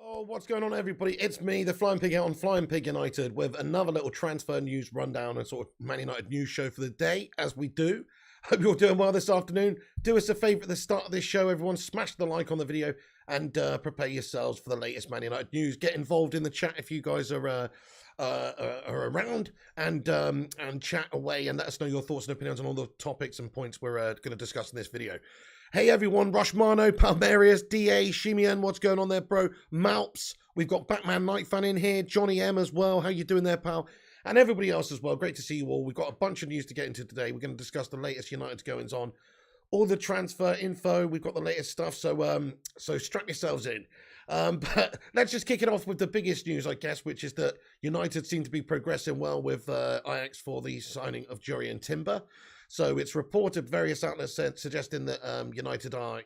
Oh, what's going on, everybody? It's me, the Flying Pig, here on Flying Pig United, with another little transfer news rundown and sort of Man United news show for the day, as we do. Hope you're doing well this afternoon. Do us a favour at the start of this show, everyone. Smash the like on the video and prepare yourselves for the latest Man United news. Get involved in the chat if you guys are around, and chat away and let us know your thoughts and opinions on all the topics and points we're going to discuss in this video. Hey everyone, Rushmano, Palmerius, DA, Shimian, what's going on there, bro? Malps, we've got Batman Night Fan in here, Johnny M as well, how you doing there, pal? And everybody else as well, great to see you all. We've got a bunch of news to get into today. We're going to discuss the latest United goings on, all the transfer info, we've got the latest stuff, so strap yourselves in. But let's just kick it off with the biggest news, I guess, which is that United seem to be progressing well with Ajax for the signing of Jurrien Timber. So it's reported, various outlets said, suggesting that United are,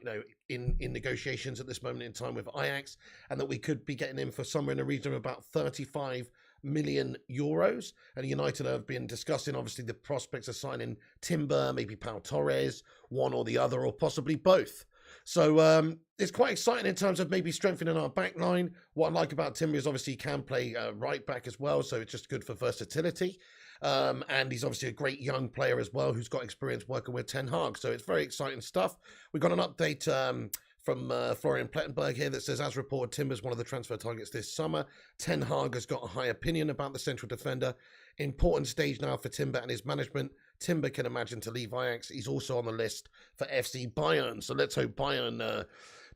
in negotiations at this moment in time with Ajax, and that we could be getting in for somewhere in the region of about 35 million euros. And United have been discussing, obviously, the prospects of signing Timber, maybe Pau Torres, one or the other, or possibly both. So it's quite exciting in terms of maybe strengthening our back line. What I like about Timber is obviously he can play right back as well, so it's just good for versatility. And he's obviously a great young player as well who's got experience working with Ten Hag. So it's very exciting stuff. We've got an update from Florian Plettenberg here that says, as reported, Timber's one of the transfer targets this summer. Ten Hag has got a high opinion about the central defender. Important stage now for Timber and his management. Timber can imagine to leave Ajax. He's also on the list for FC Bayern. So let's hope Bayern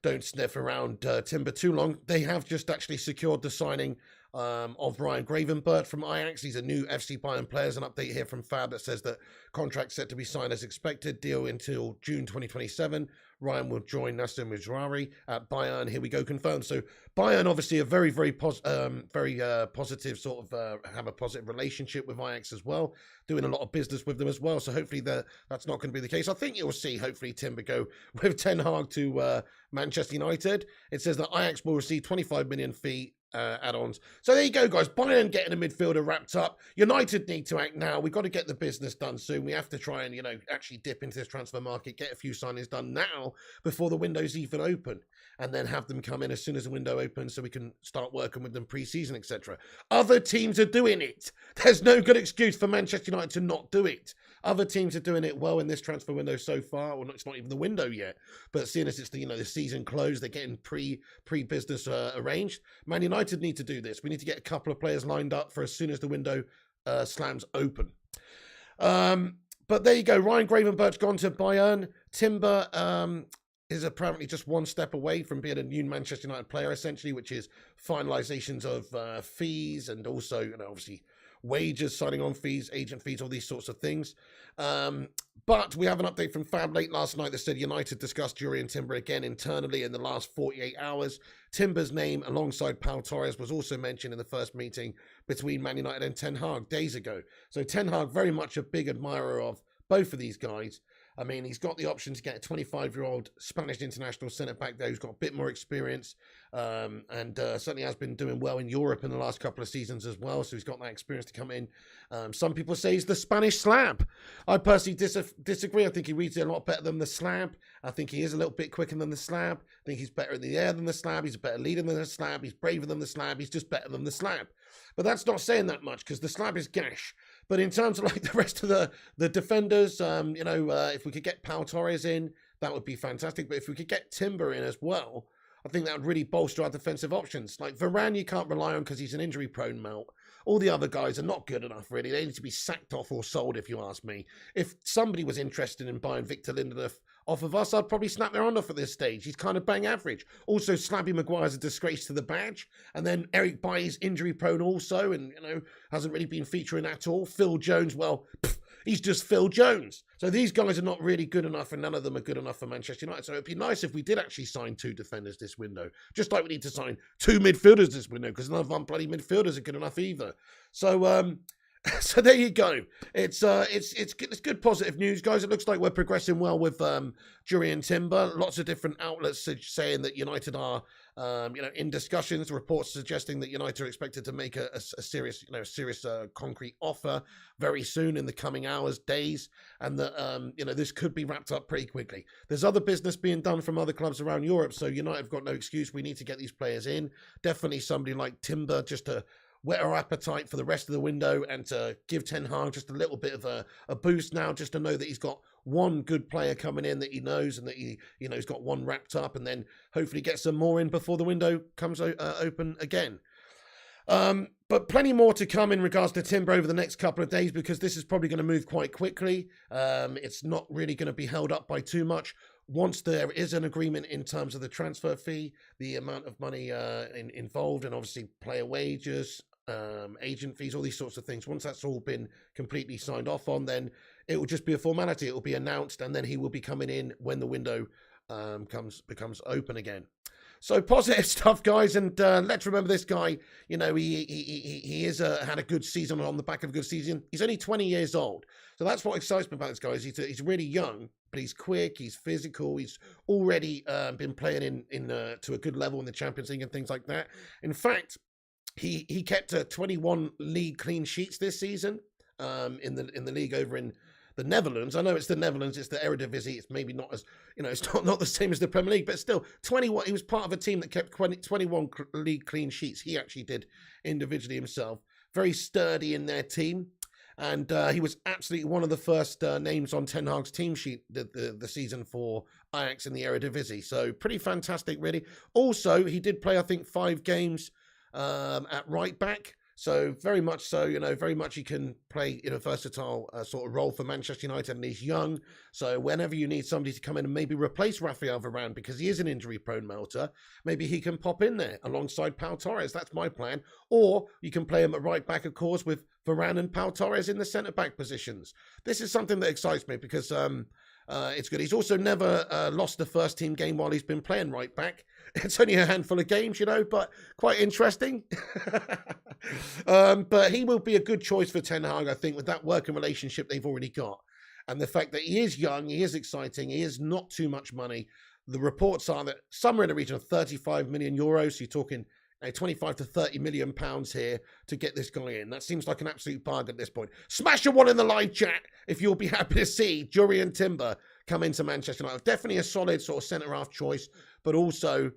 don't sniff around Timber too long. They have just actually secured the signing of Ryan Gravenberch from Ajax. He's a new FC Bayern player. There's an update here from Fab that says that contract set to be signed as expected. Deal until June 2027. Ryan will join Nasser Mizrahi at Bayern. Here we go, confirmed. So Bayern obviously a very positive sort of have a positive relationship with Ajax as well, doing a lot of business with them as well. So hopefully that's not going to be the case. I think you'll see hopefully Timber go with Ten Hag to Manchester United. It says that Ajax will receive 25 million fee add-ons. So there you go, guys. Bayern getting a midfielder wrapped up. United need to act now. We've got to get the business done soon. We have to try and, actually dip into this transfer market, get a few signings done now before the window's even open, and then have them come in as soon as the window opens so we can start working with them pre-season, etc. Other teams are doing it. There's no good excuse for Manchester United to not do it. Other teams are doing it well in this transfer window so far. Well, it's not even the window yet, but seeing as it's the season closed, they're getting pre-business arranged. Man United need to do this. We need to get a couple of players lined up for as soon as the window slams open. But there you go. Ryan Gravenberch gone to Bayern. Timber is apparently just one step away from being a new Manchester United player, essentially, which is finalizations of fees and also, obviously wages, signing on fees, agent fees, all these sorts of things. But we have an update from Fab late last night that said United discussed Jurrien Timber again internally in the last 48 hours. Timber's name alongside Pau Torres was also mentioned in the first meeting between Man United and Ten Hag days ago. So Ten Hag very much a big admirer of both of these guys. I mean, he's got the option to get a 25-year-old Spanish international centre-back there who's got a bit more experience and certainly has been doing well in Europe in the last couple of seasons as well, so he's got that experience to come in. Some people say he's the Spanish Slab. I personally disagree. I think he reads it a lot better than the Slab. I think he is a little bit quicker than the Slab. I think he's better in the air than the Slab. He's a better leader than the Slab. He's braver than the Slab. He's just better than the Slab. But that's not saying that much because the Slab is gash. But in terms of like the rest of the defenders, if we could get Pau Torres in, that would be fantastic. But if we could get Timber in as well, I think that would really bolster our defensive options. Like Varane, you can't rely on because he's an injury-prone melt. All the other guys are not good enough, really. They need to be sacked off or sold, if you ask me. If somebody was interested in buying Victor Lindelof off of us, I'd probably snap their hand off at this stage. He's kind of bang average. Also, Slabby Maguire's a disgrace to the badge. And then Eric Bailly's injury-prone also and, hasn't really been featuring at all. Phil Jones, well, he's just Phil Jones. So these guys are not really good enough, and none of them are good enough for Manchester United. So it'd be nice if we did actually sign 2 defenders this window, just like we need to sign 2 midfielders this window, because none of our bloody midfielders are good enough either. So, so there you go. It's good positive news, guys. It looks like we're progressing well with Jurrien Timber. Lots of different outlets saying that United are In discussions, reports suggesting that United are expected to make a serious, concrete offer very soon in the coming hours, days, and that, this could be wrapped up pretty quickly. There's other business being done from other clubs around Europe, so United have got no excuse. We need to get these players in. Definitely somebody like Timber, just to whet our appetite for the rest of the window and to give Ten Hag just a little bit of a boost now, just to know that he's got one good player coming in that he knows, and that he's got one wrapped up, and then hopefully get some more in before the window comes open again. But plenty more to come in regards to Timber over the next couple of days, because this is probably going to move quite quickly. It's not really going to be held up by too much. Once there is an agreement in terms of the transfer fee, the amount of money involved, and obviously player wages, agent fees, all these sorts of things. Once that's all been completely signed off on, then it will just be a formality. It will be announced, and then he will be coming in when the window becomes open again. So positive stuff, guys, and let's remember this guy. He is had a good season on the back of a good season. He's only 20 years old, so that's what excites me about this guy. Is he's really young, but he's quick, he's physical, he's already been playing in to a good level in the Champions League and things like that. In fact, he kept 21 league clean sheets this season in the league over in the Netherlands. I know it's the Netherlands, it's the Eredivisie. It's maybe not as, it's not the same as the Premier League, but still 21. He was part of a team that kept 21 league clean sheets. He actually did individually himself. Very sturdy in their team. And he was absolutely one of the first names on Ten Hag's team sheet the season for Ajax in the Eredivisie. So pretty fantastic, really. Also, he did play, I think, 5 games at right back. So very much so, very much he can play in a versatile sort of role for Manchester United, and he's young. So whenever you need somebody to come in and maybe replace Rafael Varane, because he is an injury-prone melter, maybe he can pop in there alongside Pau Torres. That's my plan. Or you can play him at right back, of course, with Varane and Pau Torres in the centre-back positions. This is something that excites me because it's good. He's also never lost a first-team game while he's been playing right back. It's only a handful of games, but quite interesting. But he will be a good choice for Ten Hag, I think, with that working relationship they've already got. And the fact that he is young, he is exciting, he is not too much money. The reports are that somewhere in the region of 35 million euros, so you're talking 25 to 30 million pounds here to get this guy in. That seems like an absolute bargain at this point. Smash a one in the live chat if you'll be happy to see Jurrien Timber come into Manchester United. Definitely a solid sort of centre-half choice, but also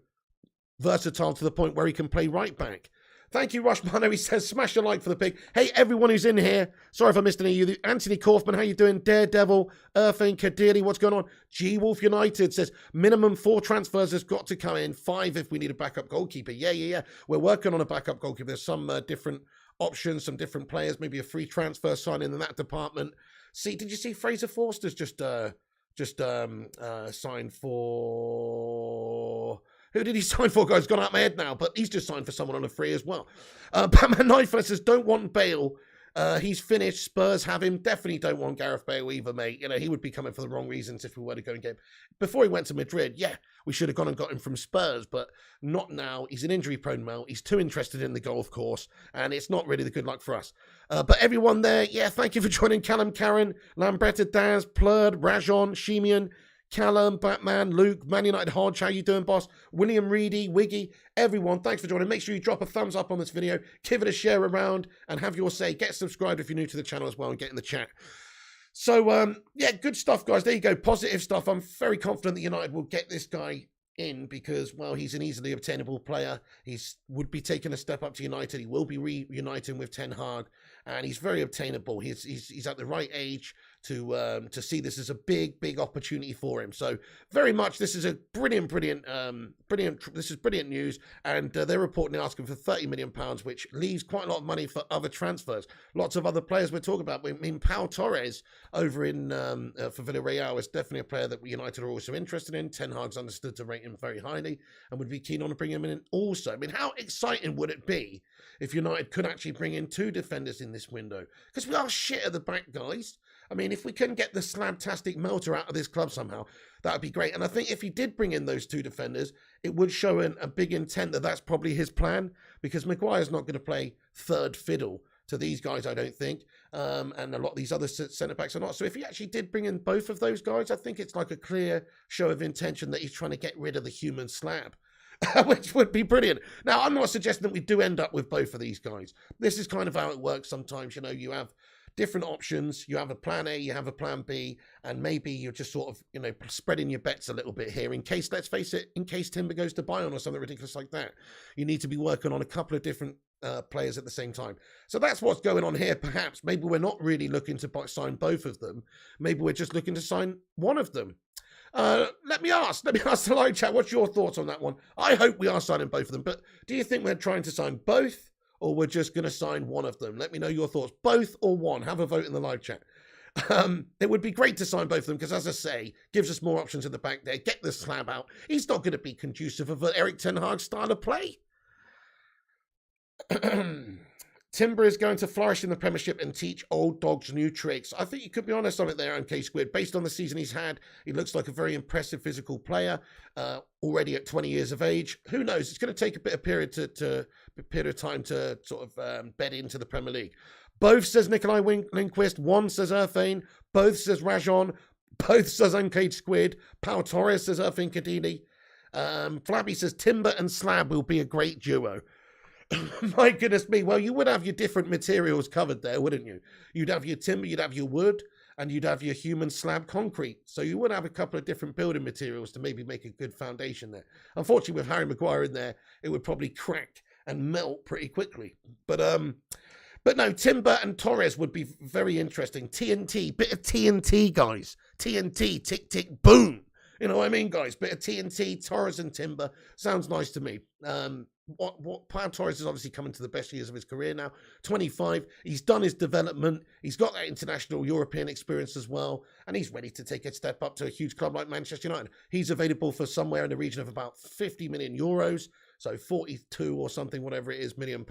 versatile to the point where he can play right back. Thank you, Rushmano. He says, smash a like for the pig. Hey, everyone who's in here. Sorry if I missed any of you. Anthony Kaufman, how you doing? Daredevil, Irving, Kadiri, what's going on? G-Wolf United says, minimum 4 transfers has got to come in. 5 if we need a backup goalkeeper. Yeah. We're working on a backup goalkeeper. There's some different options, some different players, maybe a free transfer signing in that department. See, did you see Fraser Forster's just signed for... Who did he sign for, guys? Gone out my head now, but he's just signed for someone on a free as well. Batman Knife says, don't want Bale. He's finished. Spurs have him. Definitely don't want Gareth Bale either, mate. He would be coming for the wrong reasons if we were to go and get him. Before he went to Madrid, yeah, we should have gone and got him from Spurs, but not now. He's an injury-prone male. He's too interested in the golf course, and it's not really the good luck for us. But everyone there, yeah, thank you for joining. Callum, Karen, Lambretta, Daz, Plurd, Rajon, Shemian, Callum, Batman, Luke, Man United Hodge, how you doing, boss? William Reedy, Wiggy, everyone, thanks for joining. Make sure you drop a thumbs up on this video, give it a share around, and have your say. Get subscribed if you're new to the channel as well, and get in the chat. So, yeah, good stuff, guys. There you go, positive stuff. I'm very confident that United will get this guy in because, well, he's an easily obtainable player. He would be taking a step up to United. He will be reuniting with Ten Hag, and he's very obtainable. He's at the right age to see this as a big opportunity for him. So very much this is a brilliant this is brilliant news, and they're reportedly asking for £30 million, which leaves quite a lot of money for other transfers. Lots of other players we're talking about. I mean, Pau Torres over in for Villarreal is definitely a player that United are also interested in. Ten Hag's understood to rate him very highly and would be keen on bringing him in also. I mean, how exciting would it be if United could actually bring in 2 defenders in this window? Because we are shit at the back, guys. I mean, if we can get the slabtastic melter out of this club somehow, that would be great. And I think if he did bring in those 2 defenders, it would show a big intent that that's probably his plan, because Maguire's not going to play third fiddle to these guys, I don't think. And a lot of these other centre-backs are not. So if he actually did bring in both of those guys, I think it's like a clear show of intention that he's trying to get rid of the human slab. which would be brilliant. Now, I'm not suggesting that we do end up with both of these guys. This is kind of how it works sometimes. You know, you have different options. You have a plan A, you have a plan B, and maybe you're just sort of, you know, spreading your bets a little bit here in case, let's face it, in case Timber goes to Bayern or something ridiculous like that. You need to be working on a couple of different players at the same time. So that's what's going on here. Perhaps maybe we're not really looking to sign both of them. Maybe we're just looking to sign one of them. Let me ask the live chat, what's your thoughts on that one? I hope we are signing both of them, but do you think we're trying to sign both, or we're just going to sign one of them? Let me know your thoughts. Both or one? Have a vote in the live chat. It would be great to sign both of them because, as I say, gives us more options in the back there. Get the slab out. He's not going to be conducive of an Erik ten Hag style of play. Timber is going to flourish in the Premiership and teach old dogs new tricks. I think you could be honest on it there, MK Squid. Based on the season he's had, he looks like a very impressive physical player, already at 20 years of age. Who knows? It's going to take a bit of period of time to sort of bed into the Premier League. Both says Nikolai Lindquist. One says Irfane. Both says Rajon. Both says MK Squid. Pau Torres says Irfane Kadili. Flabby says Timber and Slab will be a great duo. My goodness me. Well, you would have your different materials covered there, wouldn't you? You'd have your timber, you'd have your wood, and you'd have your human slab concrete. So you would have a couple of different building materials to maybe make a good foundation there. Unfortunately, with Harry Maguire in there, it would probably crack and melt pretty quickly. But no, Timber and Torres would be very interesting. TNT, bit of TNT, guys. TNT, tick, tick, boom. You know what I mean, guys? Bit of TNT, Torres and Timber. Sounds nice to me. Pau Torres is obviously coming to the best years of his career now. 25. He's done his development. He's got that international European experience as well. And he's ready to take a step up to a huge club like Manchester United. He's available for somewhere in the region of about 50 million euros. So 42 or something, whatever it is, £1 million.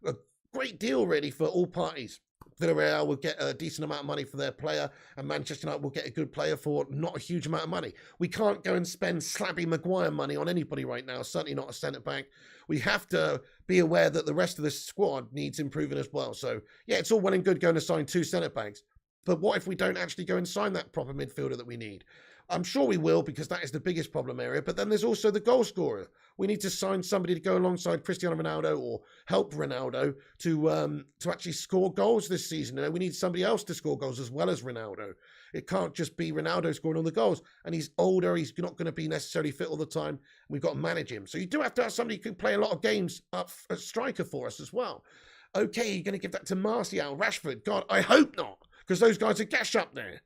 A great deal, really, for all parties. Villarreal will get a decent amount of money for their player, and Manchester United will get a good player for not a huge amount of money. We can't go and spend slabby Maguire money on anybody right now, certainly not a centre-back. We have to be aware that the rest of the squad needs improving as well. So, yeah, it's all well and good going to sign 2 centre-backs, but what if we don't actually go and sign that proper midfielder that we need? I'm sure we will, because that is the biggest problem area, but then there's also the goal scorer. We need to sign somebody to go alongside Cristiano Ronaldo or help Ronaldo to actually score goals this season. You know, we need somebody else to score goals as well as Ronaldo. It can't just be Ronaldo scoring all the goals. And he's older. He's not going to be necessarily fit all the time. We've got to manage him. So you do have to have somebody who can play a lot of games up as striker for us as well. Okay, you're going to give that to Martial, Rashford. God, I hope not, because those guys are gash up there.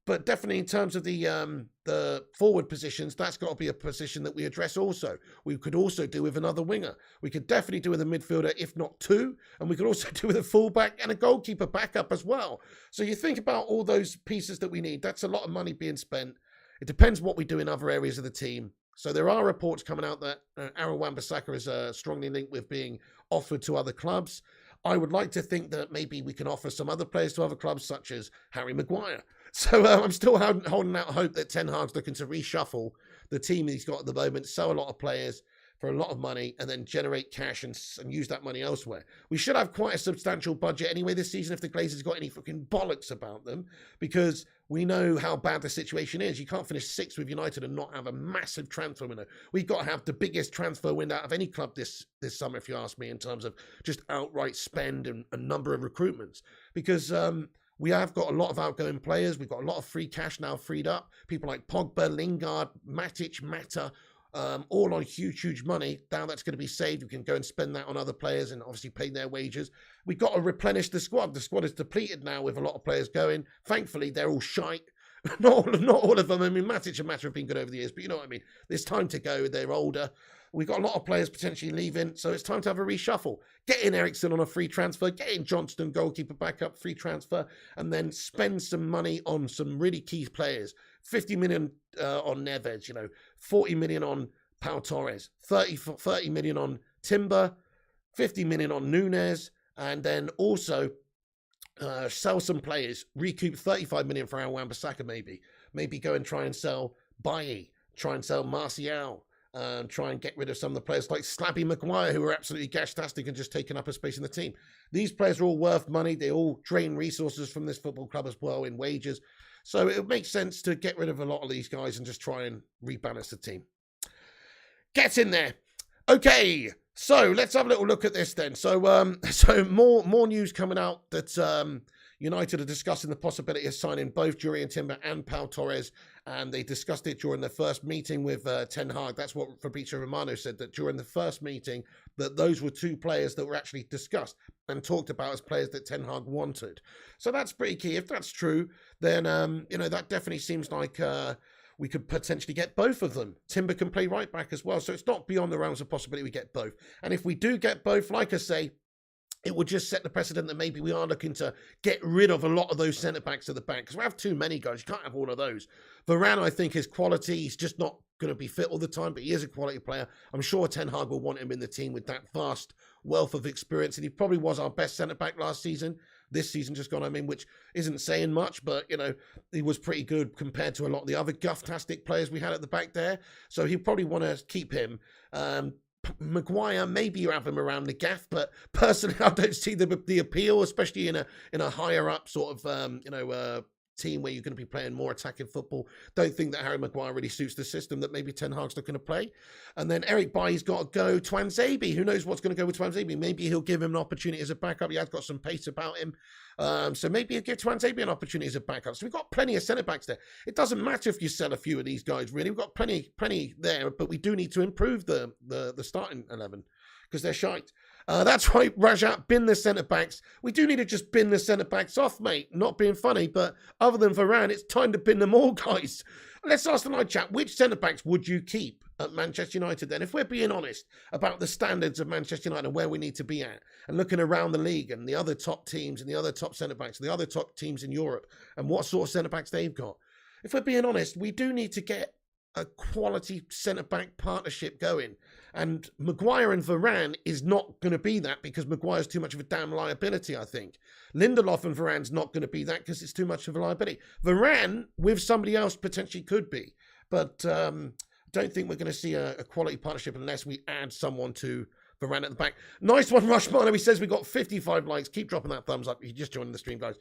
But definitely in terms of the forward positions, that's got to be a position that we address also. We could also do with another winger. We could definitely do with a midfielder, if not 2. And we could also do with a fullback and a goalkeeper backup as well. So you think about all those pieces that we need. That's a lot of money being spent. It depends what we do in other areas of the team. So there are reports coming out that Aaron Wan-Bissaka is strongly linked with being offered to other clubs. I would like to think that maybe we can offer some other players to other clubs, such as Harry Maguire. So I'm still holding out hope that Ten Hag's looking to reshuffle the team he's got at the moment, sell a lot of players for a lot of money, and then generate cash and use that money elsewhere. We should have quite a substantial budget anyway this season if the Glazers got any fucking bollocks about them, because we know how bad the situation is. You can't finish 6th with United and not have a massive transfer window. We've got to have the biggest transfer window out of any club this summer, if you ask me, in terms of just outright spend and a number of recruitments. Because we have got a lot of outgoing players. We've got a lot of free cash now freed up. People like Pogba, Lingard, Matic, Mata, all on huge, huge money. Now that's going to be saved. We can go and spend that on other players and obviously pay their wages. We've got to replenish the squad. The squad is depleted now with a lot of players going. Thankfully, they're all shite. Not all of them. I mean, Matic and Mata have been good over the years, but you know what I mean. There's time to go. They're older. We've got a lot of players potentially leaving, so it's time to have a reshuffle. Get in Eriksen on a free transfer, get in Johnston, goalkeeper backup, free transfer, and then spend some money on some really key players. 50 million on Neves, 40 million on Pau Torres, 30 million on Timber, 50 million on Nunes, and then also sell some players, recoup 35 million for Aaron Wan-Bissaka maybe. Maybe go and try and sell Bailly, try and sell Martial, try and get rid of some of the players like Slabby Maguire, who are absolutely gash-tastic and just taking up a space in the team. These players are all worth money. They all drain resources from this football club as well in wages. So it makes sense to get rid of a lot of these guys and just try and rebalance the team. Get in there. Okay, so let's have a little look at this then. So more news coming out that United are discussing the possibility of signing both Jurrien Timber and Pau Torres, and they discussed it during their first meeting with Ten Hag. That's what Fabrizio Romano said, that during the first meeting, that those were two players that were actually discussed and talked about as players that Ten Hag wanted. So that's pretty key. If that's true, then that definitely seems like we could potentially get both of them. Timber can play right back as well, so it's not beyond the realms of possibility we get both. And if we do get both, like I say, it would just set the precedent that maybe we are looking to get rid of a lot of those centre-backs at the back, because we have too many guys. You can't have all of those. Varane, I think, is quality. He's just not going to be fit all the time, but he is a quality player. I'm sure Ten Hag will want him in the team with that vast wealth of experience, and he probably was our best centre-back last season. This season just gone, which isn't saying much, but, he was pretty good compared to a lot of the other guff-tastic players we had at the back there. So he'll probably want to keep him. Maguire, maybe you have him around the gaff, but personally, I don't see the appeal, especially in a higher up sort of, team where you're going to be playing more attacking football. Don't think that Harry Maguire really suits the system that maybe Ten Hag's looking to play. And then Eric Bailly's got to go. Tuanzebe, who knows what's going to go with Tuanzebe? Maybe he'll give him an opportunity as a backup. He has got some pace about him. So maybe he'll give Tuanzebe an opportunity as a backup. So we've got plenty of centre-backs there. It doesn't matter if you sell a few of these guys, really. We've got plenty there, but we do need to improve the starting 11 because they're shite. That's right, Rajat, bin the centre-backs. We do need to just bin the centre-backs off, mate. Not being funny, but other than Varane, it's time to bin them all, guys. Let's ask the live chat, which centre-backs would you keep at Manchester United then? If we're being honest about the standards of Manchester United and where we need to be at, and looking around the league and the other top teams and the other top centre-backs, and the other top teams in Europe, and what sort of centre-backs they've got. If we're being honest, we do need to get a quality centre-back partnership going. And Maguire and Varane is not going to be that because Maguire's too much of a damn liability, I think. Lindelof and Varane's not going to be that because it's too much of a liability. Varane with somebody else potentially could be. But don't think we're going to see a quality partnership unless we add someone to Varane at the back. Nice one, Rushmano. He says we got 55 likes. Keep dropping that thumbs up. You just joined the stream, guys.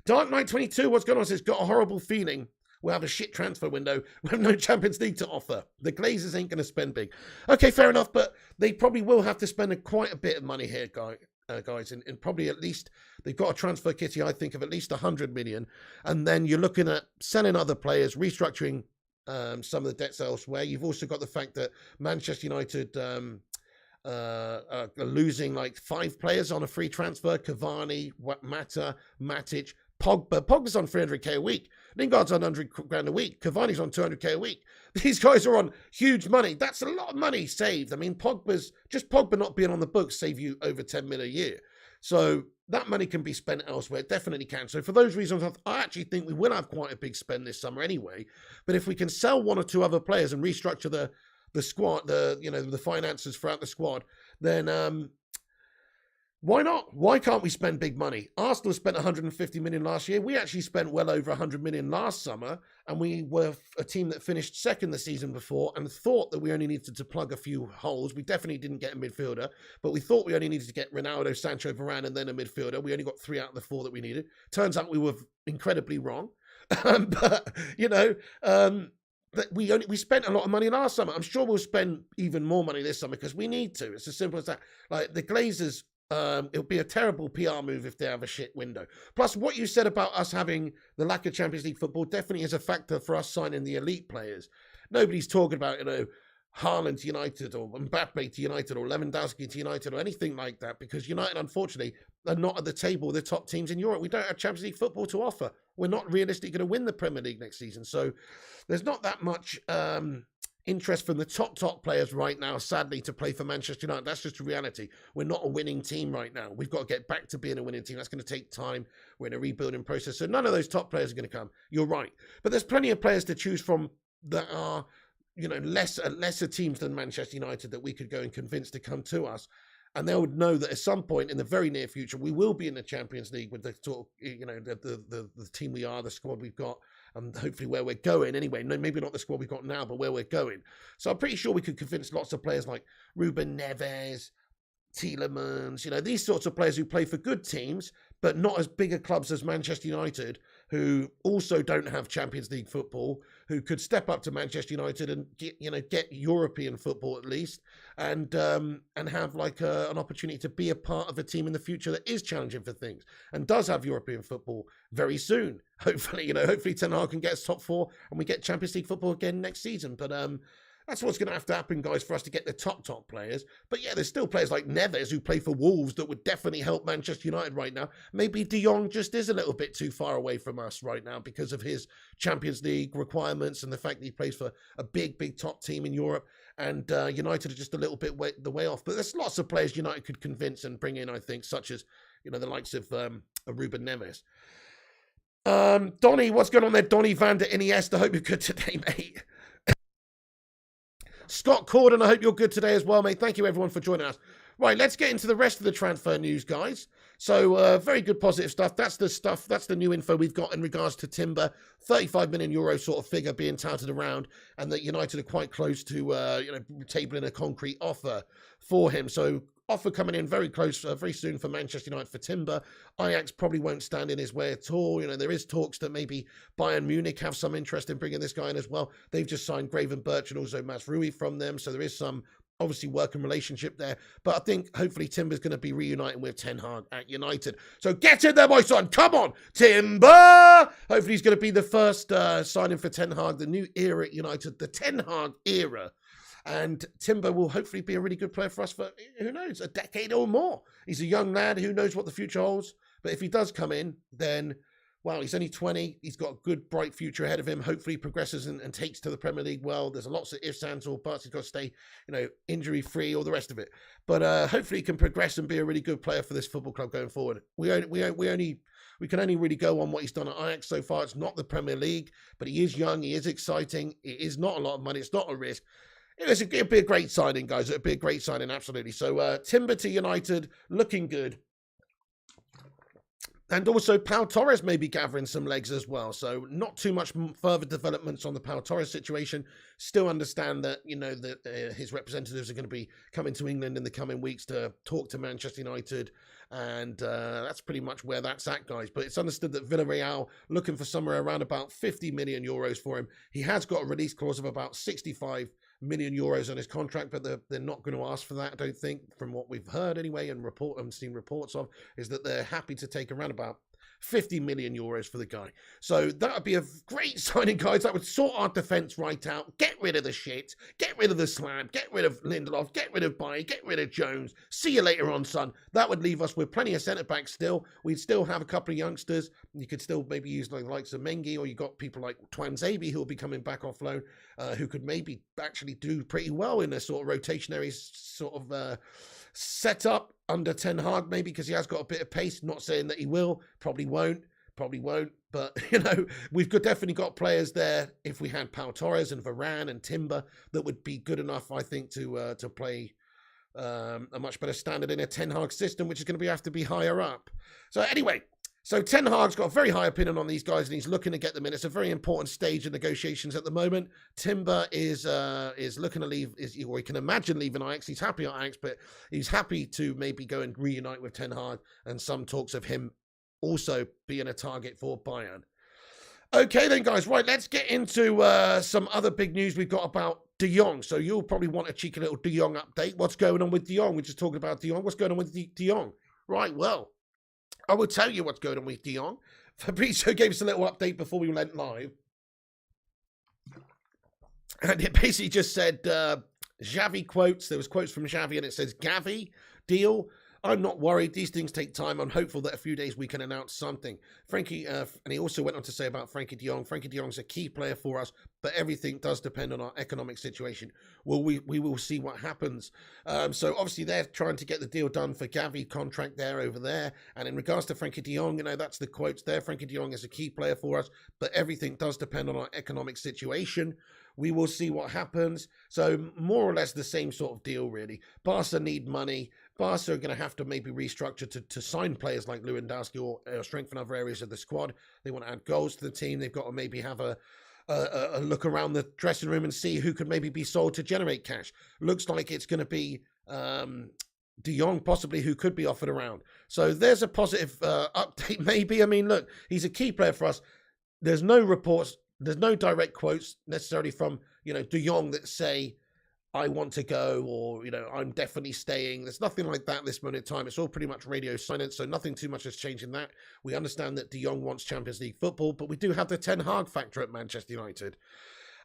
Dark Knight 22, what's going on? Says, got a horrible feeling we'll have a shit transfer window. We have no Champions League to offer. The Glazers ain't going to spend big. Okay, fair enough, but they probably will have to spend quite a bit of money here, guys, and probably at least they've got a transfer kitty, I think, of at least 100 million. And then you're looking at selling other players, restructuring some of the debts elsewhere. You've also got the fact that Manchester United are losing like 5 players on a free transfer. Cavani, Mata, Matic, Pogba. Pogba's on 300k a week. Lingard's on 100 grand a week. Cavani's on 200k a week. These guys are on huge money. That's a lot of money saved. I mean, Pogba not being on the books save you over 10 mil a year. So that money can be spent elsewhere. It definitely can. So for those reasons, I actually think we will have quite a big spend this summer anyway. But if we can sell 1 or 2 other players and restructure the squad, the finances throughout the squad, then why not? Why can't we spend big money? Arsenal spent 150 million last year. We actually spent well over 100 million last summer, and we were a team that finished second the season before and thought that we only needed to plug a few holes. We definitely didn't get a midfielder, but we thought we only needed to get Ronaldo, Sancho, Varane, and then a midfielder. We only got 3 out of the 4 that we needed. Turns out we were incredibly wrong. But we spent a lot of money last summer. I'm sure we'll spend even more money this summer because we need to. It's as simple as that. Like the Glazers, it'll be a terrible PR move if they have a shit window. Plus, what you said about us having the lack of Champions League football definitely is a factor for us signing the elite players. Nobody's talking about, Haaland to United or Mbappe to United or Lewandowski to United or anything like that because United, unfortunately, are not at the table with the top teams in Europe. We don't have Champions League football to offer. We're not realistically going to win the Premier League next season. So there's not that much interest from the top players right now, sadly, to play for Manchester United. That's just a reality. We're not a winning team right now. We've got to get back to being a winning team. That's going to take time. We're in a rebuilding process. So none of those top players are going to come. You're right. But there's plenty of players to choose from that are, lesser teams than Manchester United that we could go and convince to come to us. And they would know that at some point in the very near future, we will be in the Champions League with the sort of, the team we are, the squad we've got, and hopefully where we're going anyway. No, maybe not the squad we've got now, but where we're going. So I'm pretty sure we could convince lots of players like Ruben Neves, Tielemans, these sorts of players who play for good teams but not as bigger clubs as Manchester United, who also don't have Champions League football, who could step up to Manchester United and get European football at least, and have like an opportunity to be a part of a team in the future that is challenging for things and does have European football very soon. Hopefully, hopefully Ten Hag can get us top 4 and we get Champions League football again next season. But that's what's going to have to happen, guys, for us to get the top players. But yeah, there's still players like Neves who play for Wolves that would definitely help Manchester United right now. Maybe De Jong just is a little bit too far away from us right now because of his Champions League requirements and the fact that he plays for a big top team in Europe. And United are just a little bit the way off. But there's lots of players United could convince and bring in, I think, such as, the likes of Ruben Neves. Donny, what's going on there? Donny van der Iniesta. Hope you're good today, mate. Scott Corden, I hope you're good today as well, mate. Thank you, everyone, for joining us. Right, let's get into the rest of the transfer news, guys. So, very good positive stuff. That's the new info we've got in regards to Timber. 35 million euro sort of figure being touted around, and that United are quite close to, tabling a concrete offer for him. So, offer coming in very close, very soon for Manchester United for Timber. Ajax probably won't stand in his way at all. There is talks that maybe Bayern Munich have some interest in bringing this guy in as well. They've just signed Graven Birch and also Mazraoui from them, so there is some obviously working relationship there. But I think hopefully Timber's going to be reuniting with Ten Hag at United. So get in there, my son. Come on, Timber. Hopefully he's going to be the first signing for Ten Hag, the new era at United, the Ten Hag era. And Timber will hopefully be a really good player for us for, who knows, a decade or more. He's a young lad. Who knows what the future holds? But if he does come in, then, well, he's only 20. He's got a good, bright future ahead of him. Hopefully he progresses and takes to the Premier League well. There's lots of ifs, ands, or buts. He's got to stay, injury-free, all the rest of it. But hopefully he can progress and be a really good player for this football club going forward. We can only really go on what he's done at Ajax so far. It's not the Premier League, but he is young. He is exciting. It is not a lot of money. It's not a risk. It'd be a great signing, guys. It'd be a great signing, absolutely. So Timber to United, looking good. And also Pau Torres may be gathering some legs as well. So not too much further developments on the Pau Torres situation. Still understand that, that his representatives are going to be coming to England in the coming weeks to talk to Manchester United. And that's pretty much where that's at, guys. But it's understood that Villarreal looking for somewhere around about 50 million euros for him. He has got a release clause of about 65 million euros on his contract, but they're not going to ask for that, I don't think, from what we've heard anyway and seen reports of, is that they're happy to take around about 50 million euros for the guy. So that would be a great signing, guys. That would sort our defence right out. Get rid of the shit. Get rid of the slab. Get rid of Lindelof. Get rid of Bailly. Get rid of Jones. See you later on, son. That would leave us with plenty of centre-backs still. We'd still have a couple of youngsters. You could still maybe use the likes of Mengi, or you got people like Twanzebe who will be coming back off loan, who could maybe actually do pretty well in a sort of rotationary sort of setup under Ten Hag, maybe, because he has got a bit of pace. Not saying that he will, probably won't, but we've definitely got players there. If we had Pau Torres and Varane and Timber, that would be good enough, I think, to play a much better standard in a Ten Hag system, which is going to have to be higher up. So anyway, so Ten Hag's got a very high opinion on these guys, and he's looking to get them in. It's a very important stage of negotiations at the moment. Timber is looking to leave, or he can imagine leaving Ajax. He's happy at Ajax, but he's happy to maybe go and reunite with Ten Hag, and some talks of him also being a target for Bayern. Okay then, guys, right, let's get into some other big news we've got about De Jong. So you'll probably want a cheeky little De Jong update. What's going on with De Jong? We're just talking about De Jong. What's going on with De Jong? Right, well, I will tell you what's going on with De Jong. Fabrizio gave us a little update before we went live. And it basically just said, Xavi quotes. There was quotes from Xavi, and it says, Gavi, deal. I'm not worried. These things take time. I'm hopeful that a few days we can announce something. Frankie, and he also went on to say about Frankie de Jong. Frankie de Jong's a key player for us, but everything does depend on our economic situation. Well, we will see what happens. So obviously they're trying to get the deal done for Gavi contract there over there. And in regards to Frankie de Jong, that's the quotes there. Frankie de Jong is a key player for us, but everything does depend on our economic situation. We will see what happens. So more or less the same sort of deal, really. Barca need money. Barca are going to have to maybe restructure to sign players like Lewandowski or strengthen other areas of the squad. They want to add goals to the team. They've got to maybe have a look around the dressing room and see who could maybe be sold to generate cash. Looks like it's going to be De Jong possibly, who could be offered around. So there's a positive update maybe. I mean, look, he's a key player for us. There's no reports, there's no direct quotes necessarily from, De Jong that say, I want to go, or, I'm definitely staying. There's nothing like that at this moment in time. It's all pretty much radio silence, so nothing too much has changed in that. We understand that De Jong wants Champions League football, but we do have the Ten Hag factor at Manchester United.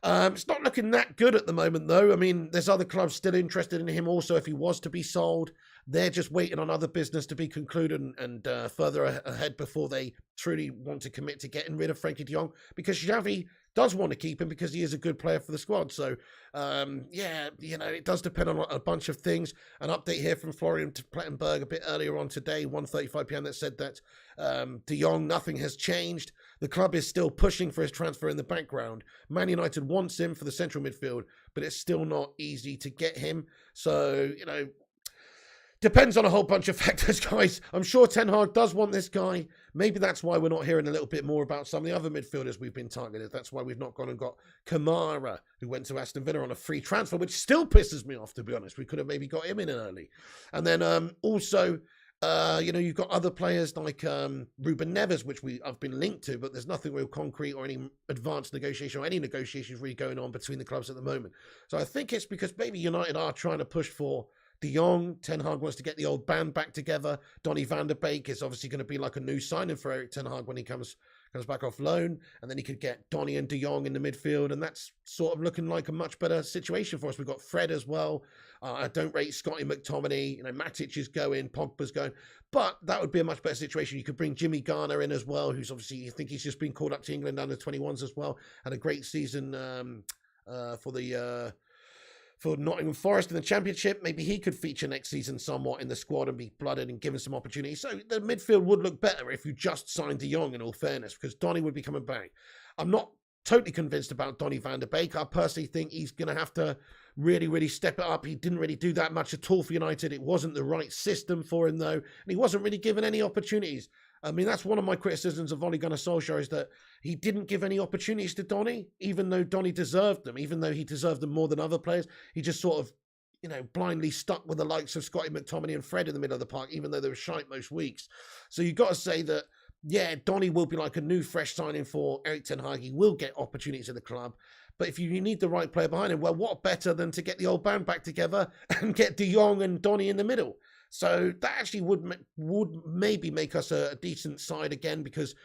It's not looking that good at the moment, though. I mean, there's other clubs still interested in him also if he was to be sold. They're just waiting on other business to be concluded and further ahead before they truly want to commit to getting rid of Frankie de Jong, because Xavi does want to keep him because he is a good player for the squad. So, it does depend on a bunch of things. An update here from Florian Plettenberg a bit earlier on today, 1:35 p.m, that said that de Jong, nothing has changed. The club is still pushing for his transfer in the background. Man United wants him for the central midfield, but it's still not easy to get him. So, depends on a whole bunch of factors, guys. I'm sure Ten Hag does want this guy. Maybe that's why we're not hearing a little bit more about some of the other midfielders we've been targeted. That's why we've not gone and got Kamara, who went to Aston Villa on a free transfer, which still pisses me off, to be honest. We could have maybe got him in early. And then also, you've got other players like Ruben Neves, which I've been linked to, but there's nothing real concrete or any advanced negotiation or any negotiations really going on between the clubs at the moment. So I think it's because maybe United are trying to push for De Jong. Ten Hag wants to get the old band back together. Donny van de Beek is obviously going to be like a new signing for Erik Ten Hag when he comes back off loan, and then he could get Donny and De Jong in the midfield, and that's sort of looking like a much better situation for us. We've got Fred as well. I don't rate Scotty McTominay. Matic is going, Pogba's going, but that would be a much better situation. You could bring Jimmy Garner in as well, who's obviously, you think he's just been called up to England under 21s as well. Had a great season for Nottingham Forest in the Championship. Maybe he could feature next season somewhat in the squad and be blooded and given some opportunity. So the midfield would look better if you just signed De Jong, in all fairness, because Donny would be coming back. I'm not totally convinced about Donny van de Beek. I personally think he's going to have to really, really step it up. He didn't really do that much at all for United. It wasn't the right system for him, though, and he wasn't really given any opportunities. I mean, that's one of my criticisms of Ole Gunnar Solskjaer, is that he didn't give any opportunities to Donny, even though Donny deserved them, even though he deserved them more than other players. He just sort of, blindly stuck with the likes of Scotty McTominay and Fred in the middle of the park, even though they were shite most weeks. So you've got to say that, yeah, Donny will be like a new, fresh signing for Erik Ten Hag. He will get opportunities in the club. But if you need the right player behind him, well, what better than to get the old band back together and get De Jong and Donny in the middle? So that actually would maybe make us a decent side again, because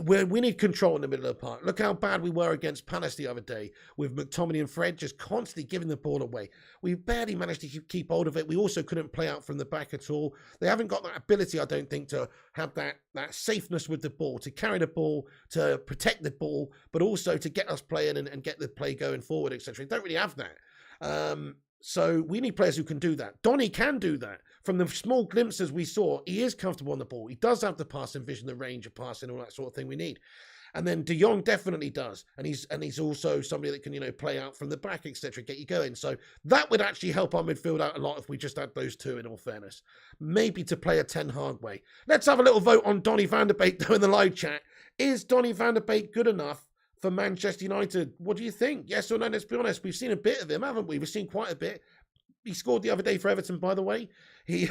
we need control in the middle of the park. Look how bad we were against Palace the other day with McTominay and Fred just constantly giving the ball away. We barely managed to keep hold of it. We also couldn't play out from the back at all. They haven't got that ability, I don't think, to have that safeness with the ball, to carry the ball, to protect the ball, but also to get us playing and get the play going forward, etc. They don't really have that. So we need players who can do that. Donny can do that. From the small glimpses we saw, he is comfortable on the ball. He does have the passing vision, the range of passing, all that sort of thing we need. And then De Jong definitely does. And he's also somebody that can, play out from the back, etc., get you going. So that would actually help our midfield out a lot if we just had those two, in all fairness. Maybe to play a Ten Hag way. Let's have a little vote on Donny van de Beek, though, in the live chat. Is Donny van de Beek good enough for Manchester United? What do you think? Yes or no? Let's be honest. We've seen a bit of him, haven't we? We've seen quite a bit. He scored the other day for Everton, by the way. He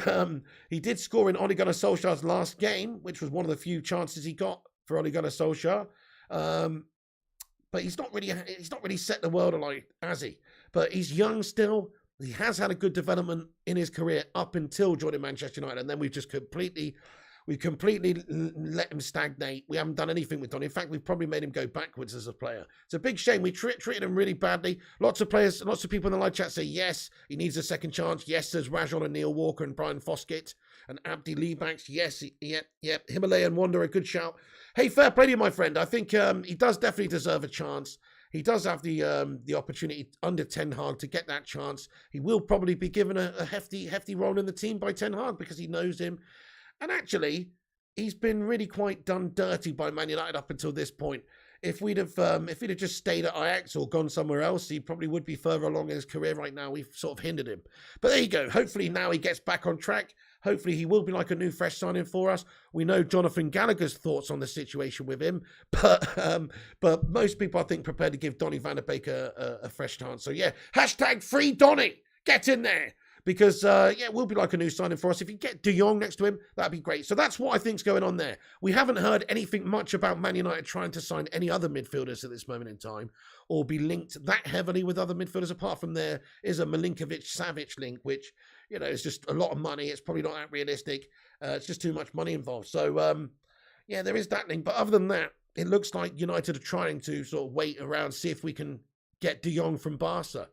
did score in Ole Gunnar Solskjaer's last game, which was one of the few chances he got for Ole Gunnar Solskjaer. But he's not really set the world alight, has he? But he's young still. He has had a good development in his career up until joining Manchester United, and then we've completely let him stagnate. We haven't done anything with Donny. In fact, we've probably made him go backwards as a player. It's a big shame. We treated him really badly. Lots of people in the live chat say, yes, he needs a second chance. Yes, there's Rajon and Neil Walker and Brian Foskett and Abdi Leibach. Yes, yep. Himalayan Wanderer, good shout. Hey, fair play to you, my friend. I think he does definitely deserve a chance. He does have the opportunity under Ten Hag to get that chance. He will probably be given a hefty role in the team by Ten Hag because he knows him. And actually, he's been really quite done dirty by Man United up until this point. If he'd have just stayed at Ajax or gone somewhere else, he probably would be further along in his career right now. We've sort of hindered him. But there you go. Hopefully now he gets back on track. Hopefully he will be like a new fresh signing for us. We know Jonathan Gallagher's thoughts on the situation with him. But most people, I think, prepared to give Donny van de Beek a fresh chance. So yeah, hashtag free Donny. Get in there. Because, yeah, it will be like a new signing for us. If you get De Jong next to him, that'd be great. So that's what I think's going on there. We haven't heard anything much about Man United trying to sign any other midfielders at this moment in time or be linked that heavily with other midfielders. Apart from there is a Milinković-Savić link, which, you know, is just a lot of money. It's probably not that realistic. It's just too much money involved. So, yeah, there is that link. But other than that, it looks like United are trying to sort of wait around, see if we can get De Jong from Barca.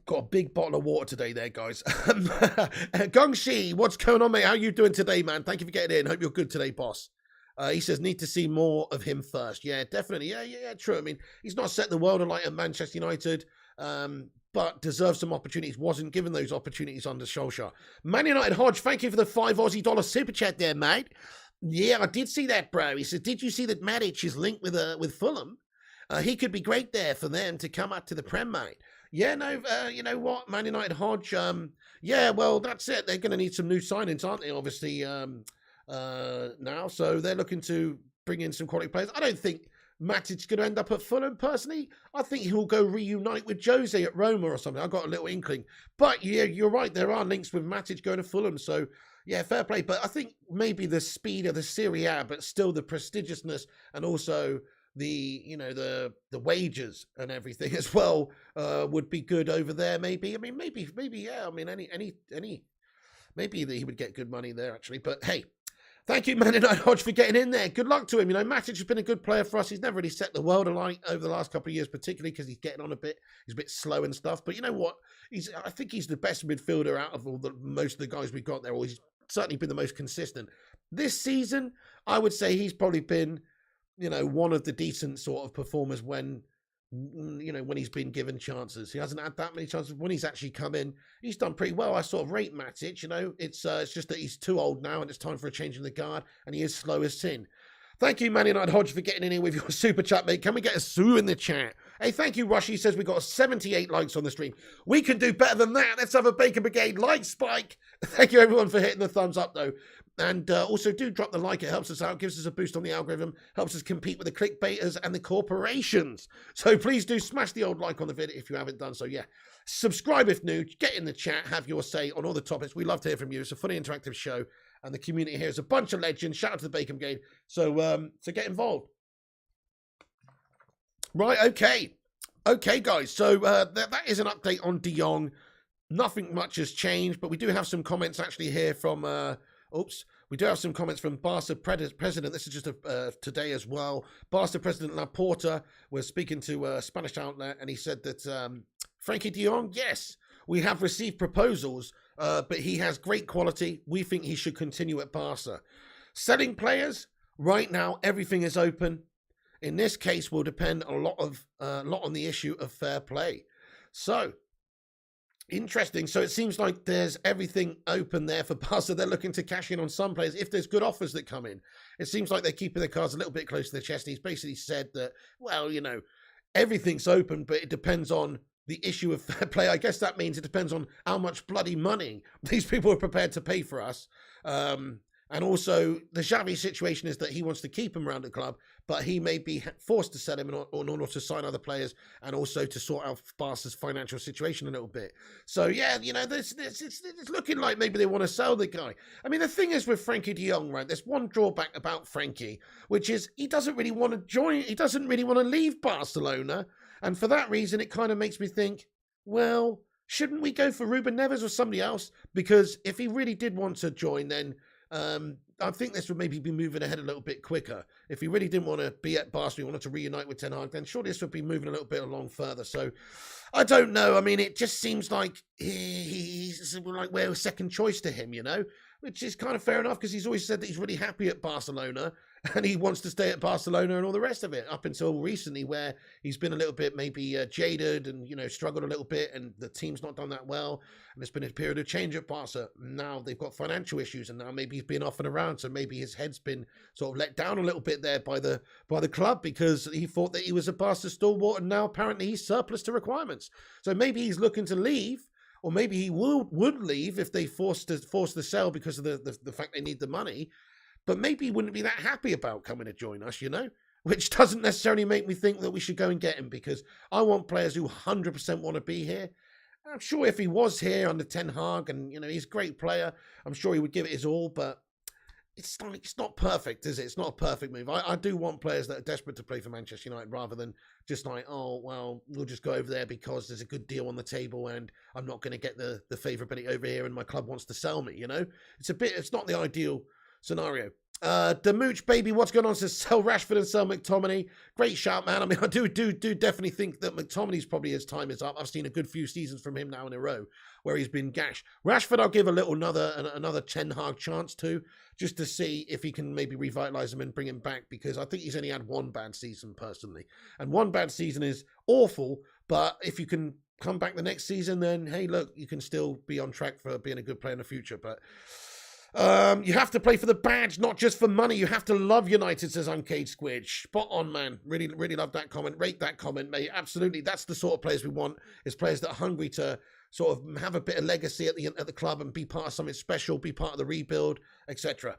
Got a big bottle of water today there, guys. Gongxi, what's going on, mate? How you doing today, man? Thank you for getting in. Hope you're good today, boss. He says, need to see more of him first. Yeah, definitely. Yeah, true. I mean, he's not set the world alight at Manchester United, but deserves some opportunities. Wasn't given those opportunities under Solskjaer. Man United Hodge, thank you for the $5 Aussie super chat there, mate. Yeah, I did see that, bro. He said, did you see that Matic is linked with Fulham? He could be great there for them to come up to the Prem, mate. Yeah, no, you know what, Man United Hodge, yeah, well, that's it. They're going to need some new signings, aren't they, obviously, now. So they're looking to bring in some quality players. I don't think Matic's going to end up at Fulham, personally. I think he'll go reunite with Jose at Roma or something. I've got a little inkling. But, yeah, you're right. There are links with Matic going to Fulham. So, yeah, fair play. But I think maybe the speed of the Serie A, but still the prestigiousness and also the, you know, the wages and everything as well would be good over there. Maybe, I mean, maybe, yeah. I mean, maybe he would get good money there actually. But hey, thank you, Man United Hodge, for getting in there. Good luck to him. You know, Matic has been a good player for us. He's never really set the world alight over the last couple of years, particularly because he's getting on a bit. He's a bit slow and stuff. But you know what? I think he's the best midfielder out of most of the guys we've got there. Or he's certainly been the most consistent this season. I would say he's probably been, you know, one of the decent sort of performers when, you know, when he's been given chances. He hasn't had that many chances. When he's actually come in, he's done pretty well. I sort of rate Matic, you know. It's just that he's too old now and it's time for a change in the guard and he is slow as sin. Thank you, Man United Hodge, for getting in here with your super chat, mate. Can we get a Sue in the chat? Hey, thank you, Rushy. He says we got 78 likes on the stream. We can do better than that. Let's have a Bacon Brigade like spike. Thank you, everyone, for hitting the thumbs up, though. And also do drop the like. It helps us out, gives us a boost on the algorithm, helps us compete with the clickbaiters and the corporations. So please do smash the old like on the video if you haven't done so. Yeah, subscribe if new, get in the chat, have your say on all the topics. We love to hear from you. It's a funny interactive show. And the community here is a bunch of legends. Shout out to the Bacon Brigade. So get involved. Right, okay. Okay, guys. So that is an update on De Jong. Nothing much has changed, but we do have some comments actually here from... we do have some comments from Barca president. This is just today as well. Barca president Laporta was speaking to a Spanish outlet, and he said that Frankie de Jong, yes, we have received proposals, but he has great quality. We think he should continue at Barca. Selling players, right now, everything is open. In this case, will depend a lot on the issue of fair play. So, interesting. So it seems like there's everything open there for Barca. They're looking to cash in on some players if there's good offers that come in. It seems like they're keeping their cards a little bit close to the chest. He's basically said that, well, you know, everything's open, but it depends on the issue of fair play. I guess that means it depends on how much bloody money these people are prepared to pay for us. And also, the Xavi situation is that he wants to keep him around the club, but he may be forced to sell him in order to sign other players and also to sort out Barca's financial situation a little bit. So, yeah, you know, it's looking like maybe they want to sell the guy. I mean, the thing is with Frankie de Jong, right, there's one drawback about Frankie, which is he doesn't really want to join, he doesn't really want to leave Barcelona. And for that reason, it kind of makes me think, well, shouldn't we go for Ruben Neves or somebody else? Because if he really did want to join, then I think this would maybe be moving ahead a little bit quicker. If he really didn't want to be at Barca, he wanted to reunite with Ten Hag, then surely this would be moving a little bit along further. So I don't know. I mean, it just seems like he's like we're a second choice to him, you know, which is kind of fair enough because he's always said that he's really happy at Barcelona and he wants to stay at Barcelona and all the rest of it up until recently where he's been a little bit maybe jaded and, you know, struggled a little bit and the team's not done that well. And there's been a period of change at Barca. Now they've got financial issues and now maybe he's been off and around. So maybe his head's been sort of let down a little bit there by the club because he thought that he was a Barca stalwart and now apparently he's surplus to requirements. So maybe he's looking to leave. Or maybe he would leave if they force the sell because of the fact they need the money. But maybe he wouldn't be that happy about coming to join us, you know? Which doesn't necessarily make me think that we should go and get him because I want players who 100% want to be here. I'm sure if he was here under Ten Hag, and he's a great player, I'm sure he would give it his all. But it's not perfect, is it? It's not a perfect move. I do want players that are desperate to play for Manchester United rather than just like, oh, well, we'll just go over there because there's a good deal on the table and I'm not going to get the favourability over here and my club wants to sell me, It's not the ideal scenario. Demooch baby, what's going on? Says sell Rashford and sell McTominay. Great shout, man. I mean, I do definitely think that McTominay's probably his time is up. I've seen a good few seasons from him now in a row where he's been gashed. Rashford, I'll give another Ten Hag chance to, just to see if he can maybe revitalise him and bring him back, because I think he's only had one bad season personally, and one bad season is awful. But if you can come back the next season, then hey, look, you can still be on track for being a good player in the future. But you have to play for the badge, not just for money. You have to love United, says Uncaged Squidge. Spot on, man. Really, really love that comment. Rate that comment, mate. Absolutely. That's the sort of players we want, is players that are hungry to sort of have a bit of legacy at the club and be part of something special, be part of the rebuild, etc.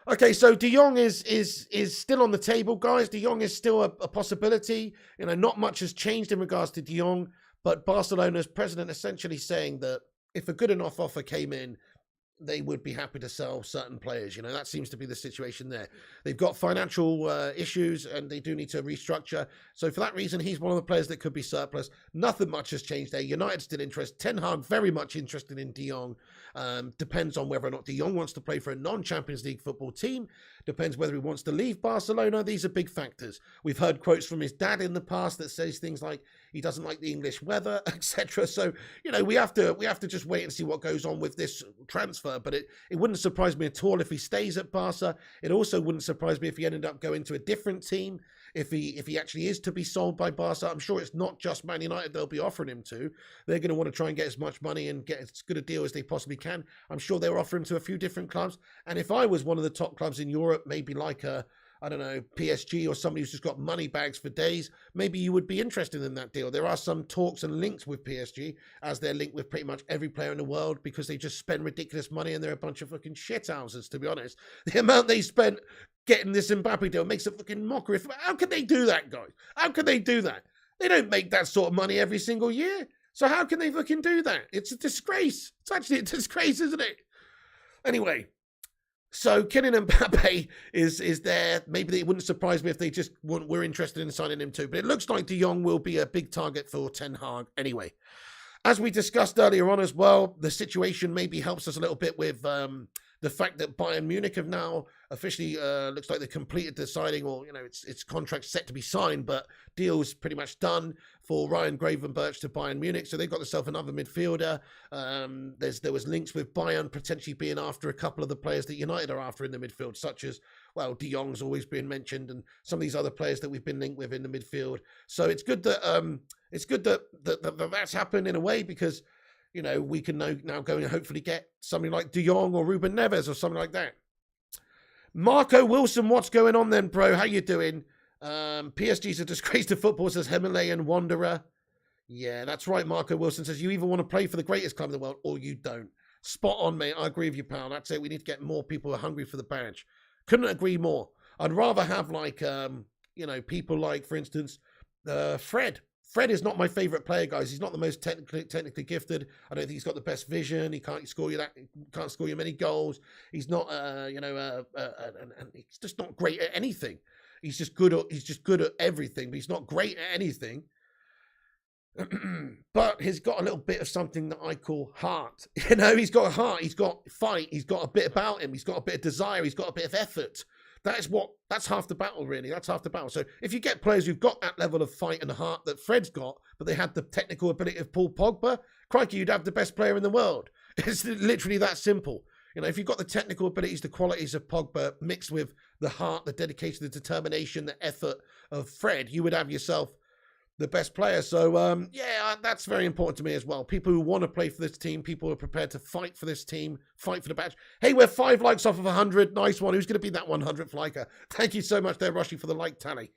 Okay, so De Jong is still on the table, guys. De Jong is still a possibility. Not much has changed in regards to De Jong, but Barcelona's president essentially saying that if a good enough offer came in, they would be happy to sell certain players. That seems to be the situation there. They've got financial issues and they do need to restructure. So for that reason, he's one of the players that could be surplus. Nothing much has changed there. United still interested. Ten Hag very much interested in De Jong. Depends on whether or not De Jong wants to play for a non-Champions League football team. Depends whether he wants to leave Barcelona. These are big factors. We've heard quotes from his dad in the past that says things like he doesn't like the English weather, etc. So, we have to just wait and see what goes on with this transfer. But it wouldn't surprise me at all if he stays at Barca. It also wouldn't surprise me if he ended up going to a different team. If he actually is to be sold by Barca, I'm sure it's not just Man United they'll be offering him to. They're going to want to try and get as much money and get as good a deal as they possibly can. I'm sure they'll offer him to a few different clubs. And if I was one of the top clubs in Europe, maybe like PSG or somebody who's just got money bags for days, maybe you would be interested in that deal. There are some talks and links with PSG, as they're linked with pretty much every player in the world, because they just spend ridiculous money and they're a bunch of fucking shithouses, to be honest. The amount they spent getting this Mbappe deal makes a fucking mockery. How can they do that, guys? How can they do that? They don't make that sort of money every single year. So how can they fucking do that? It's a disgrace. It's actually a disgrace, isn't it? Anyway, so Kylian Mbappe is there. Maybe it wouldn't surprise me if they just were interested in signing him too. But it looks like De Jong will be a big target for Ten Hag anyway. As we discussed earlier on as well, the situation maybe helps us a little bit with the fact that Bayern Munich have now officially looks like they completed the signing, or its contract set to be signed, but deal's pretty much done for Ryan Gravenberch to Bayern Munich. So they've got themselves another midfielder. There was links with Bayern potentially being after a couple of the players that United are after in the midfield, such as, well, De Jong's always been mentioned, and some of these other players that we've been linked with in the midfield. So it's good that that's happened in a way, because we can now go and hopefully get somebody like De Jong or Ruben Neves or something like that. Marco Wilson, what's going on then, bro? How you doing? PSG's a disgrace to football, says Himalayan Wanderer. Yeah, that's right. Marco Wilson says you either want to play for the greatest club in the world or you don't. Spot on, mate. I agree with you, pal. That's it. We need to get more people who are hungry for the badge. Couldn't agree more. I'd rather have people like, for instance, Fred. Fred is not my favourite player, guys. He's not the most technically gifted. I don't think he's got the best vision. He can't score you many goals. He's not, he's just not great at anything. He's just good at everything, but he's not great at anything. But he's got a little bit of something that I call heart. He's got a heart. He's got fight. He's got a bit about him. He's got a bit of desire. He's got a bit of effort. That's half the battle, really. That's half the battle. So if you get players who've got that level of fight and heart that Fred's got, but they had the technical ability of Paul Pogba, crikey, you'd have the best player in the world. It's literally that simple. If you've got the technical abilities, the qualities of Pogba mixed with the heart, the dedication, the determination, the effort of Fred, you would have yourself the best player. So, that's very important to me as well. People who want to play for this team, people who are prepared to fight for this team, fight for the badge. Hey, we're 5 likes off of 100. Nice one. Who's going to be that 100th liker? Thank you so much there, Rushy, for the like tally.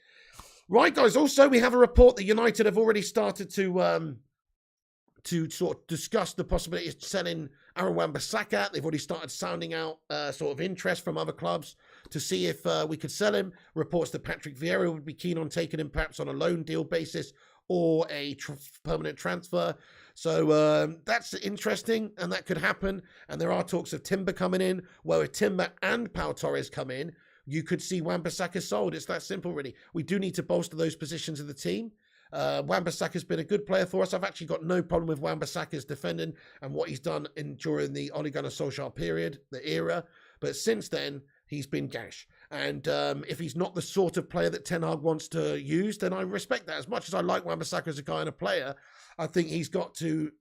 Right, guys. Also, we have a report that United have already started to sort of discuss the possibility of selling Aaron Wan-Bissaka. They've already started sounding out sort of interest from other clubs to see if we could sell him. Reports that Patrick Vieira would be keen on taking him perhaps on a loan deal basis or a permanent transfer. So that's interesting, and that could happen. And there are talks of Timber coming in. Well, if Timber and Pau Torres come in, you could see Wan-Bissaka sold. It's that simple, really. We do need to bolster those positions of the team. Wan-Bissaka's been a good player for us. I've actually got no problem with Wan-Bissaka's defending and what he's done during the Ole Gunnar Solskjaer period, the era. But since then, he's been gash. And if he's not the sort of player that Ten Hag wants to use, then I respect that. As much as I like Wan-Bissaka as a guy and a player, I think we've got to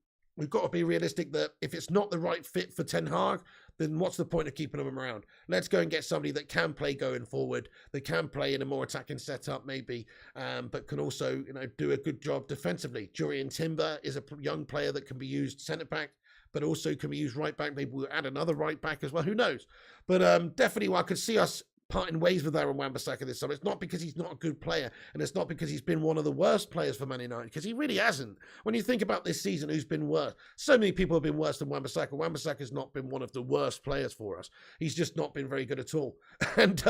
be realistic that if it's not the right fit for Ten Hag, then what's the point of keeping him around? Let's go and get somebody that can play going forward, that can play in a more attacking setup maybe, but can also do a good job defensively. Jurrien Timber is a young player that can be used centre-back, but also can be used right-back. Maybe we'll add another right-back as well. Who knows? But definitely I could see us parting ways with Aaron Wan-Bissaka this summer. It's not because he's not a good player, and it's not because he's been one of the worst players for Man United, because he really hasn't. When you think about this season, who's been worse? So many people have been worse than Wan-Bissaka. Wan-Bissaka's not been one of the worst players for us. He's just not been very good at all. And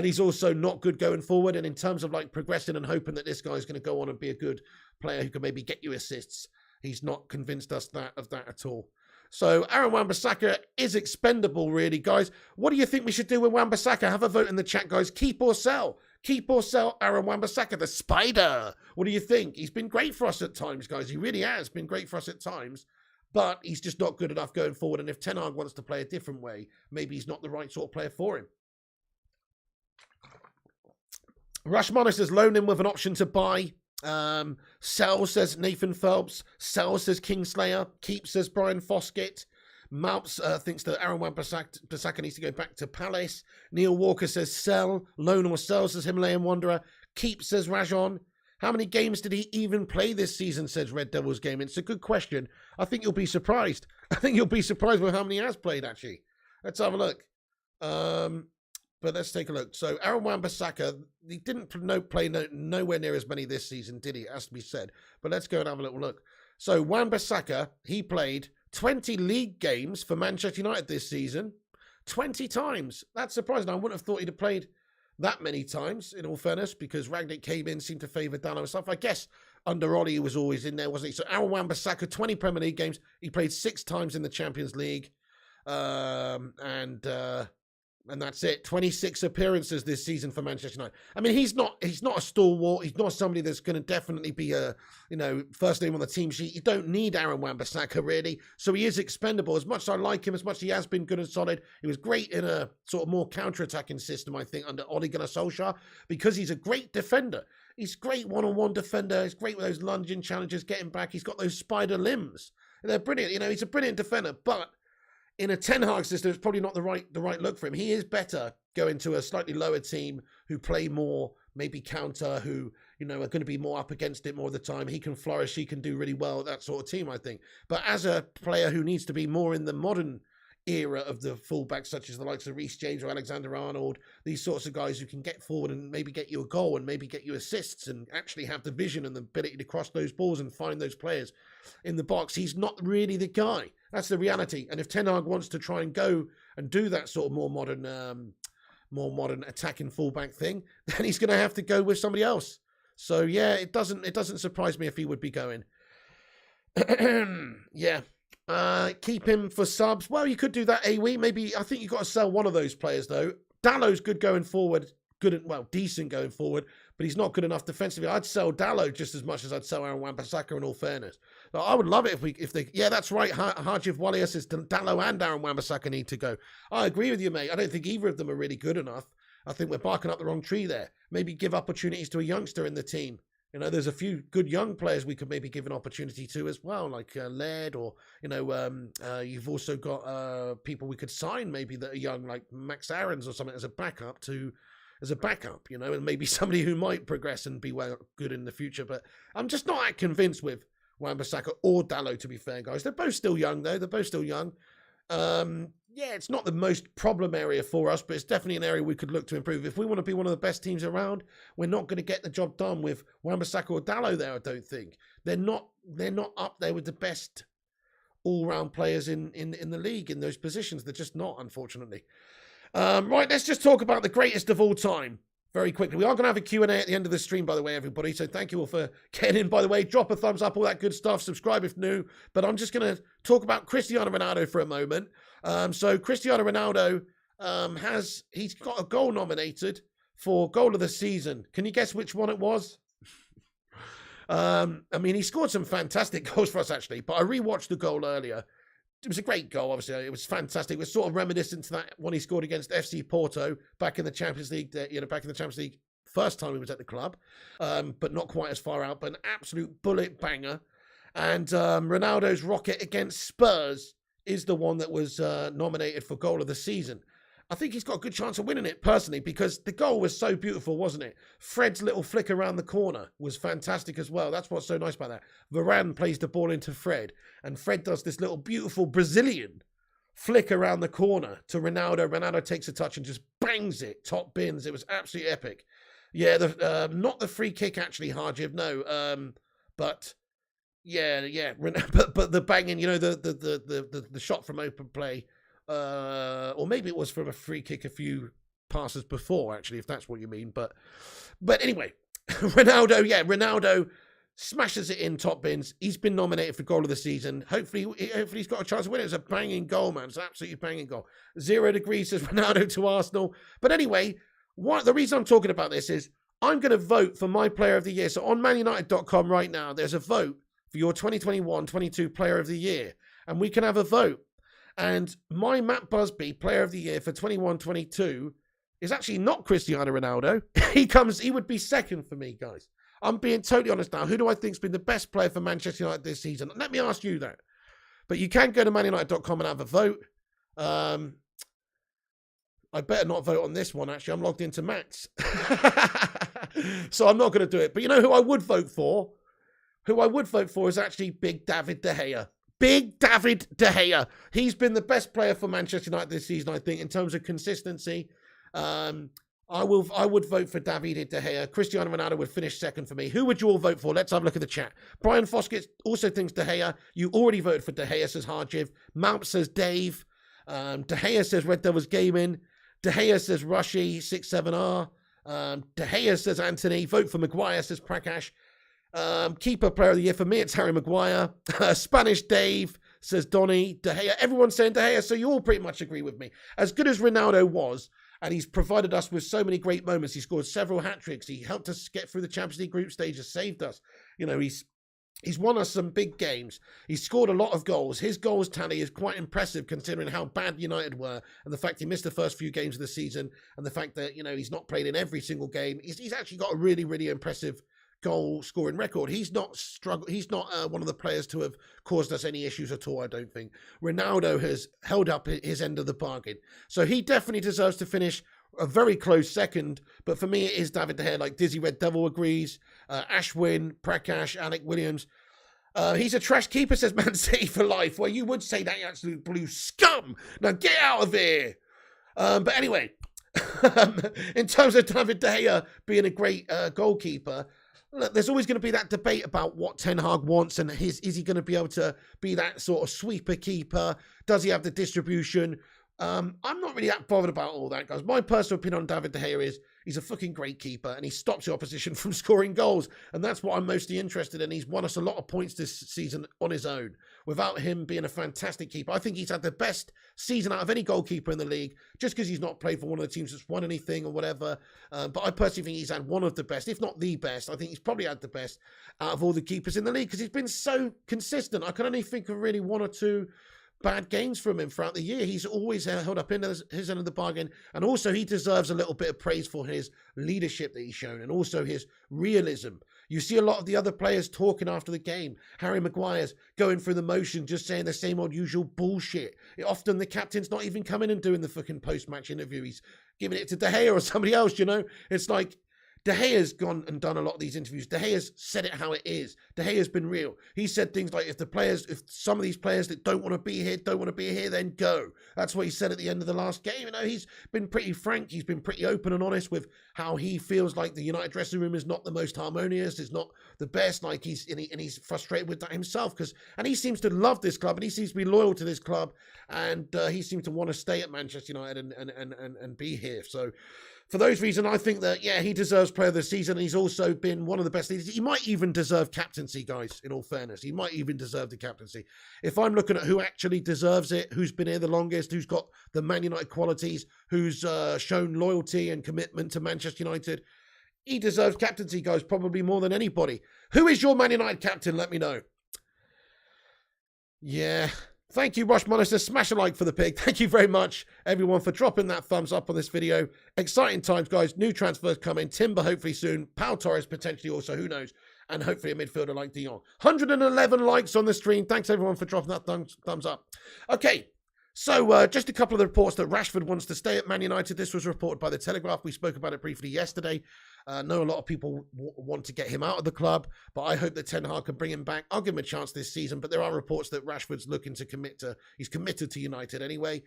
he's also not good going forward. And in terms of like progressing and hoping that this guy's going to go on and be a good player who can maybe get you assists, he's not convinced us of that at all. So Aaron Wan-Bissaka is expendable, really, guys. What do you think we should do with Wan-Bissaka? Have a vote in the chat, guys. Keep or sell? Keep or sell Aaron Wan-Bissaka, the spider? What do you think? He's been great for us at times, guys. He really has been great for us at times. But he's just not good enough going forward. And if Ten Hag wants to play a different way, maybe he's not the right sort of player for him. Rushmonic says loan him with an option to buy. Sell, says Nathan Phelps. Sell, says Kingslayer. Keep, says Brian Foskett. Malps thinks that Aaron Wan-Bissaka needs to go back to Palace. Neil Walker says sell. Loan or sell, says Himalayan Wanderer. Keep, says Rajon. How many games did he even play this season, says Red Devils Gaming? It's a good question. I think you'll be surprised. I think you'll be surprised with how many he has played, actually. Let's have a look. But let's take a look. So Aaron Wan-Bissaka, he didn't play nowhere near as many this season, did he? It has to be said. But let's go and have a little look. So Wan-Bissaka, he played 20 league games for Manchester United this season. 20 times. That's surprising. I wouldn't have thought he'd have played that many times, in all fairness, because Rangnick came in, seemed to favour Dallo and stuff. I guess under Ollie, he was always in there, wasn't he? So Aaron Wan-Bissaka, 20 Premier League games. He played 6 times in the Champions League. And that's it. 26 appearances this season for Manchester United. I mean, he's not a stalwart. He's not somebody that's going to definitely be a, first name on the team sheet. You don't need Aaron Wan-Bissaka, really. So he is expendable. As much as I like him, as much as he has been good and solid, he was great in a sort of more counter-attacking system, I think, under Ole Gunnar Solskjaer, because he's a great defender. He's great one-on-one defender. He's great with those lunging challenges, getting back. He's got those spider limbs. They're brilliant. He's a brilliant defender, but in a Ten Hag system, it's probably not the right look for him. He is better going to a slightly lower team who play more, maybe counter, who, are going to be more up against it more of the time. He can flourish. He can do really well, that sort of team, I think. But as a player who needs to be more in the modern era of the fullbacks, such as the likes of Reece James or Alexander-Arnold, these sorts of guys who can get forward and maybe get you a goal and maybe get you assists and actually have the vision and the ability to cross those balls and find those players in the box, he's not really the guy. That's the reality. And if Ten Hag wants to try and go and do that sort of more modern attacking fullback thing, then he's going to have to go with somebody else. So yeah, it doesn't surprise me if he would be going. Yeah. Keep him for subs. Well, you could do that, AWE. Maybe, I think you've got to sell one of those players, though. Dallo's good going forward. Decent going forward, but he's not good enough defensively. I'd sell Dallo just as much as I'd sell Aaron Wan-Bissaka, in all fairness. So I would love it if they, yeah, that's right. Harjiv Walia says Dallo and Aaron Wan-Bissaka need to go. I agree with you, mate. I don't think either of them are really good enough. I think we're barking up the wrong tree there. Maybe give opportunities to a youngster in the team. There's a few good young players we could maybe give an opportunity to as well, like Laird, or, you've also got people we could sign maybe that are young, like Max Aarons or something as a backup, and maybe somebody who might progress and be good in the future. But I'm just not that convinced with Wan-Bissaka or Dallo, to be fair, guys. They're both still young, though. They're both still young. Yeah, it's not the most problem area for us, but it's definitely an area we could look to improve. If we want to be one of the best teams around, we're not going to get the job done with Wan-Bissaka or Dallo there, I don't think. They're not up there with the best all-round players in the league in those positions. They're just not, unfortunately. Right, let's just talk about the greatest of all time. very quickly. We are going to have a Q&A at the end of the stream, by the way, everybody. So thank you all for getting in, by the way. Drop a thumbs up, all that good stuff. Subscribe if new. But I'm just going to talk about Cristiano Ronaldo for a moment. So Cristiano Ronaldo he's got a goal nominated for goal of the season. Can you guess which one it was? I mean, he scored some fantastic goals for us, actually. But I rewatched the goal earlier. It was a great goal, obviously. It was fantastic. It was sort of reminiscent to that one he scored against FC Porto back in the Champions League, back in the Champions League first time he was at the club, but not quite as far out, but an absolute bullet banger. And Ronaldo's rocket against Spurs is the one that was nominated for goal of the season. I think he's got a good chance of winning it, personally, because the goal was so beautiful, wasn't it? Fred's little flick around the corner was fantastic as well. That's what's so nice about that. Varane plays the ball into Fred, and Fred does this little beautiful Brazilian flick around the corner to Ronaldo. Ronaldo takes a touch and just bangs it, top bins. It was absolutely epic. Yeah, not the free kick, actually, Harjiv, no. But the banging, the shot from open play, or maybe it was from a free kick a few passes before, actually, if that's what you mean. But anyway, Ronaldo smashes it in top bins. He's been nominated for goal of the season. Hopefully he's got a chance to win it. It's a banging goal, man. It's an absolutely banging goal. 0 degrees says Ronaldo to Arsenal. But anyway, the reason I'm talking about this is I'm going to vote for my player of the year. So on manunited.com right now, there's a vote for your 2021-22 player of the year. And we can have a vote. And my Matt Busby player of the year for 21-22 is actually not Cristiano Ronaldo. He would be second for me, guys. I'm being totally honest now. Who do I think's been the best player for Manchester United this season? Let me ask you that. But you can go to manunited.com and have a vote. I better not vote on this one, actually. I'm logged into Matt's. So I'm not going to do it. But you know who I would vote for? Who I would vote for is actually Big David De Gea. Big David De Gea. He's been the best player for Manchester United this season, I think, in terms of consistency. I would vote for David De Gea. Cristiano Ronaldo would finish second for me. Who would you all vote for? Let's have a look at the chat. Brian Foskett also thinks De Gea. You already voted for De Gea, says Harjiv. Mount says Dave. De Gea says Red Devils Gaming. De Gea says Rushy 67R. De Gea says Anthony. Vote for Maguire, says Prakash. Keeper player of the year for me, it's Harry Maguire. Spanish Dave says Donny. De Gea. Everyone's saying De Gea, so you all pretty much agree with me. As good as Ronaldo was, and he's provided us with so many great moments. He scored several hat-tricks. He helped us get through the Champions League group stages, saved us. He's won us some big games. He's scored a lot of goals. His goals tally is quite impressive considering how bad United were and the fact he missed the first few games of the season and the fact that, he's not played in every single game. He's actually got a really, really impressive goal scoring record. He's not one of the players to have caused us any issues at all, I don't think. Ronaldo has held up his end of the bargain. So he definitely deserves to finish a very close second, but for me it is David De Gea, like Dizzy Red Devil agrees. Ashwin, Prakash, Alec Williams. He's a trash keeper, says Man City for life. Well, you would say that, you absolute blue scum. Now get out of here. But anyway, in terms of David De Gea being a great goalkeeper, look, there's always going to be that debate about what Ten Hag wants and is he going to be able to be that sort of sweeper keeper? Does he have the distribution? I'm not really that bothered about all that, guys. My personal opinion on David De Gea is he's a fucking great keeper and he stops the opposition from scoring goals. And that's what I'm mostly interested in. He's won us a lot of points this season on his own without him being a fantastic keeper. I think he's had the best season out of any goalkeeper in the league just because he's not played for one of the teams that's won anything or whatever. But I personally think he's had one of the best, if not the best. I think he's probably had the best out of all the keepers in the league because he's been so consistent. I can only think of really one or two bad games from him throughout the year. He's always held up in his end of the bargain, and also he deserves a little bit of praise for his leadership that he's shown and also his realism. You see a lot of the other players talking after the game. Harry Maguire's going through the motion, just saying the same old usual bullshit. Often the captain's not even coming and doing the fucking post-match interview. He's giving it to De Gea or somebody else, It's like De Gea's gone and done a lot of these interviews. De Gea's said it how it is. De Gea's been real. He said things like, if some of these players that don't want to be here, then go. That's what he said at the end of the last game. He's been pretty frank. He's been pretty open and honest with how he feels like the United dressing room is not the most harmonious. It's not the best. Like he's frustrated with that himself and he seems to love this club and he seems to be loyal to this club and he seems to want to stay at Manchester United and be here. So for those reasons, I think that, yeah, he deserves player of the season. He's also been one of the best leaders. He might even deserve captaincy, guys, in all fairness. He might even deserve the captaincy. If I'm looking at who actually deserves it, who's been here the longest, who's got the Man United qualities, who's shown loyalty and commitment to Manchester United, he deserves captaincy, guys, probably more than anybody. Who is your Man United captain? Let me know. Yeah. Thank you, Rush Monitor. Smash a like for the pig. Thank you very much, everyone, for dropping that thumbs up on this video. Exciting times, guys. New transfers coming. Timber, hopefully soon. Pau Torres, potentially also. Who knows? And hopefully a midfielder like Jong. 111 likes on the stream. Thanks, everyone, for dropping that thumbs up. Okay. So, just a couple of the reports that Rashford wants to stay at Man United. This was reported by The Telegraph. We spoke about it briefly yesterday. I know a lot of people want to get him out of the club, but I hope that Ten Hag can bring him back. I'll give him a chance this season, but there are reports that Rashford's looking to he's committed to United anyway.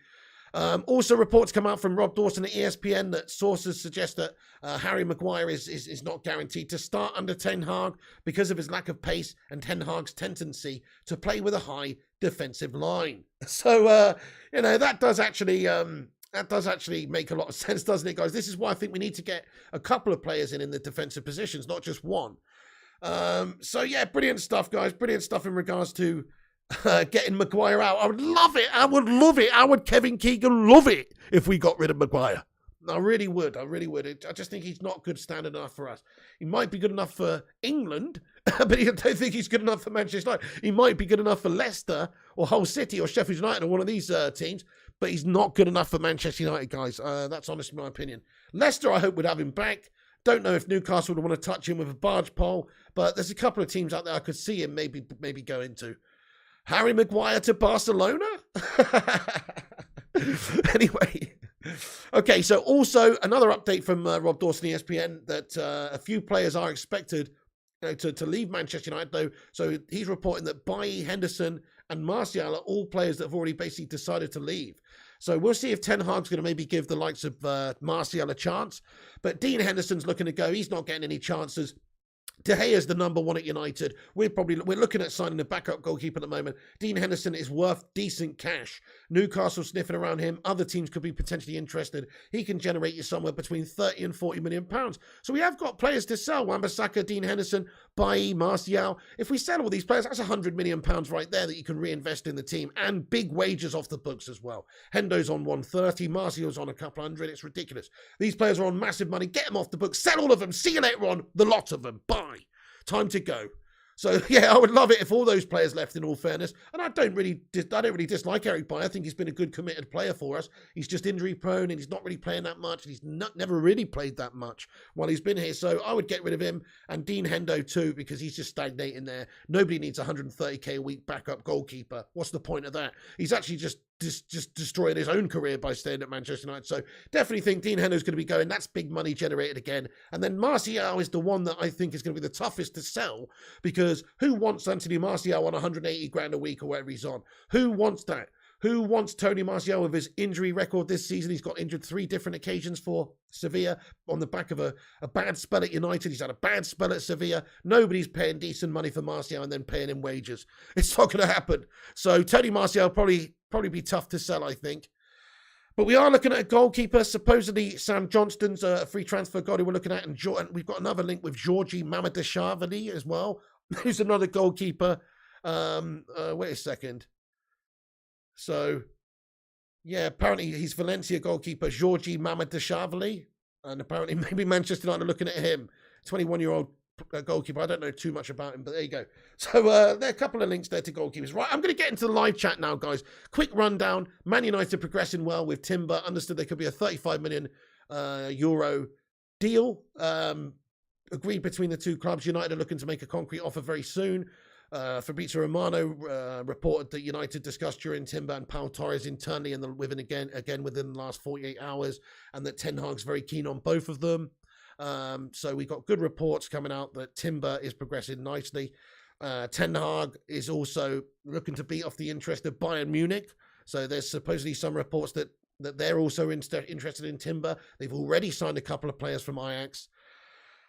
Also, reports come out from Rob Dawson at ESPN that sources suggest that Harry Maguire is not guaranteed to start under Ten Hag because of his lack of pace and Ten Hag's tendency to play with a high defensive line. So, that does actually make a lot of sense, doesn't it, guys? This is why I think we need to get a couple of players in the defensive positions, not just one. So, yeah, brilliant stuff, guys. Brilliant stuff in regards to getting Maguire out. I would love it. I would love it. I would Kevin Keegan love it if we got rid of Maguire. I really would. I just think he's not good standard enough for us. He might be good enough for England, but I don't think he's good enough for Manchester United. He might be good enough for Leicester or Hull City or Sheffield United or one of these teams, but he's not good enough for Manchester United, guys. That's honestly my opinion. Leicester, I hope, would have him back. Don't know if Newcastle would want to touch him with a barge pole, but there's a couple of teams out there I could see him maybe go into. Harry Maguire to Barcelona? Anyway. Okay, so also another update from Rob Dawson, ESPN, that a few players are expected to leave Manchester United, though. So he's reporting that Bailly, Henderson, and Martial are all players that have already basically decided to leave. So we'll see if Ten Hag's going to maybe give the likes of Martial a chance. But Dean Henderson's looking to go. He's not getting any chances. De Gea's the number one at United. We're looking at signing a backup goalkeeper at the moment. Dean Henderson is worth decent cash. Newcastle sniffing around him. Other teams could be potentially interested. He can generate you somewhere between 30 and 40 million pounds. So we have got players to sell. Wan-Bissaka, Dean Henderson, Bailly, Martial. If we sell all these players, that's 100 million pounds right there that you can reinvest in the team, and big wages off the books as well. Hendo's on 130, Martial's on a couple hundred. It's ridiculous. These players are on massive money. Get them off the books. Sell all of them. See you later on. The lot of them. Bye. Time to go. So, yeah, I would love it if all those players left, in all fairness. And I don't really dislike Eric Bailly. I think he's been a good, committed player for us. He's just injury-prone, and he's not really playing that much. And he's never really played that much while he's been here. So I would get rid of him, and Dean Hendo too, because he's just stagnating there. Nobody needs 130k a week backup goalkeeper. What's the point of that? He's actually just destroying his own career by staying at Manchester United. So definitely think Dean Hendo's going to be going. That's big money generated again. And then Martial is the one that I think is going to be the toughest to sell, because who wants Anthony Martial on 180 grand a week or whatever he's on? Who wants that? Who wants Tony Martial with his injury record this season? He's got injured 3 different occasions for Sevilla on the back of a bad spell at United. He's had a bad spell at Sevilla. Nobody's paying decent money for Martial and then paying him wages. It's not going to happen. So Tony Martial probably be tough to sell, I think. But we are looking at a goalkeeper. Supposedly Sam Johnston's a free transfer guy we're looking at. And we've got another link with Jurrien Timber as well, who's another goalkeeper. Wait a second. So, yeah, apparently he's Valencia goalkeeper Jurrien Timber, and apparently maybe Manchester United are looking at him, 21-year-old goalkeeper. I don't know too much about him, but there you go. So there are a couple of links there to goalkeepers. Right, I'm going to get into the live chat now, guys. Quick rundown. Man United progressing well with Timber. Understood there could be a 35 million euro deal agreed between the two clubs. United are looking to make a concrete offer very soon. Fabrizio Romano reported that United discussed Jurrien Timber and Pau Torres internally within the last 48 hours, and that Ten Hag's very keen on both of them. So we got good reports coming out that Timber is progressing nicely. Ten Hag is also looking to beat off the interest of Bayern Munich. So there's supposedly some reports that they're also interested in Timber. They've already signed a couple of players from Ajax.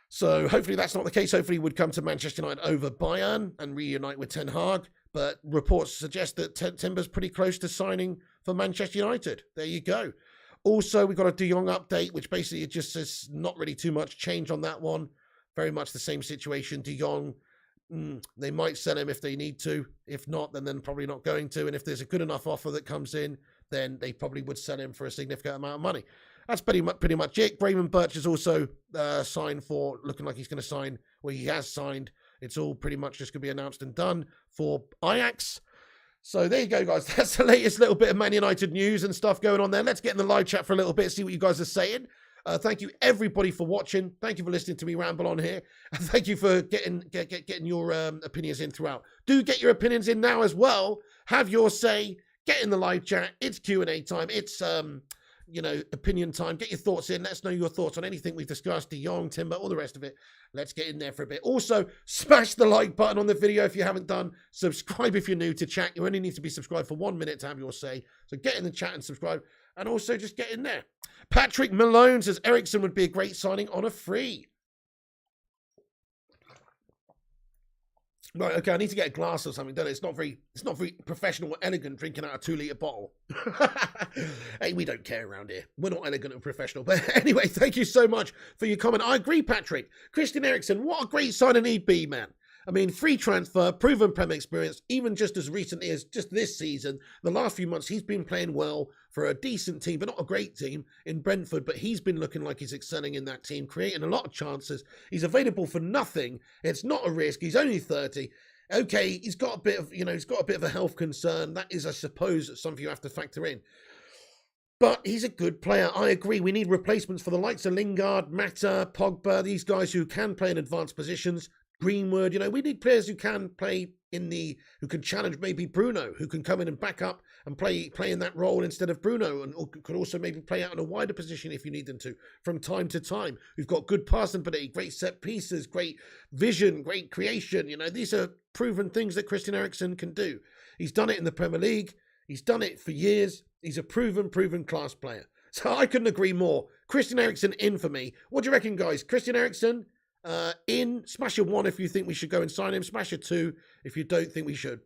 So hopefully that's not the case. Hopefully he would come to Manchester United over Bayern and reunite with Ten Hag. But reports suggest that Timber's pretty close to signing for Manchester United. There you go. Also, we got a De Jong update, which basically it just says not really too much change on that one. Very much the same situation. De Jong, they might sell him if they need to. If not, then they're probably not going to. And if there's a good enough offer that comes in, then they probably would sell him for a significant amount of money. That's pretty much it. Graham Birch is also signed for, looking like he's going to sign, well, he has signed. It's all pretty much just going to be announced and done for Ajax. So there you go, guys. That's the latest little bit of Man United news and stuff going on there. Let's get in the live chat for a little bit, see what you guys are saying. Thank you, everybody, for watching. Thank you for listening to me ramble on here. And thank you for getting your opinions in throughout. Do get your opinions in now as well. Have your say. Get in the live chat. It's Q&A time. It's, opinion time. Get your thoughts in. Let us know your thoughts on anything we've discussed, De Jong, Timber, all the rest of it. Let's get in there for a bit. Also, smash the like button on the video if you haven't done. Subscribe if you're new to chat. You only need to be subscribed for 1 minute to have your say. So get in the chat and subscribe. And also just get in there. Patrick Malone says Eriksen would be a great signing on a free. Right, okay, I need to get a glass or something, don't I? It's not very professional or elegant drinking out a 2-litre bottle. Hey, we don't care around here. We're not elegant and professional. But anyway, thank you so much for your comment. I agree, Patrick. Christian Eriksen, what a great signing he'd be, man. I mean, free transfer, proven Premier experience, even just as recently as just this season. The last few months, he's been playing well for a decent team, but not a great team in Brentford. But he's been looking like he's excelling in that team, creating a lot of chances. He's available for nothing. It's not a risk. He's only 30. Okay, he's got a bit of a health concern. That is, I suppose, something you have to factor in. But he's a good player. I agree. We need replacements for the likes of Lingard, Mata, Pogba, these guys who can play in advanced positions. Greenwood, we need players who can play who can challenge maybe Bruno, who can come in and back up and play in that role instead of Bruno, and could also maybe play out in a wider position if you need them to from time to time. We've got good passing ability, great set pieces, great vision, great creation. These are proven things that Christian Eriksen can do. He's done it in the Premier League. He's done it for years. He's a proven class player. So I couldn't agree more. Christian Eriksen in for me. What do you reckon, guys? Christian Eriksen in. Smash a 1 if you think we should go and sign him. Smash a 2 if you don't think we should.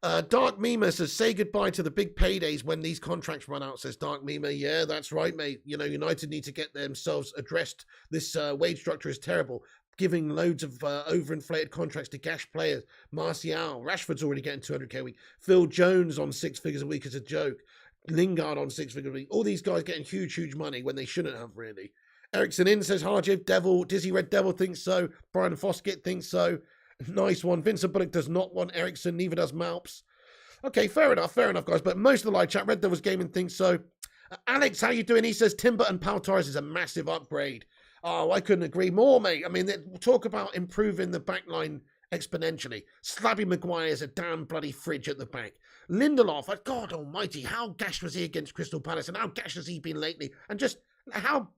Dark Mima says, say goodbye to the big paydays when these contracts run out, says Dark Mima. Yeah, that's right, mate. United need to get themselves addressed. This wage structure is terrible. Giving loads of overinflated contracts to gash players. Martial, Rashford's already getting 200k a week. Phil Jones on 6 figures a week is a joke. Lingard on 6 figures a week. All these guys getting huge money when they shouldn't have, really. Eriksen in, says Harjiv. Dizzy Red Devil thinks so. Brian Foskett thinks so. Nice one. Vincent Bullock does not want Eriksen, neither does Malps. Okay, fair enough, guys. But most of the live chat, Red Devils Gaming thinks so. Alex, how you doing? He says Timber and Pau Torres is a massive upgrade. Oh, I couldn't agree more, mate. I mean, talk about improving the back line exponentially. Slabby Maguire is a damn bloody fridge at the back. Lindelof, God almighty, how gash was he against Crystal Palace, and how gash has he been lately? And just how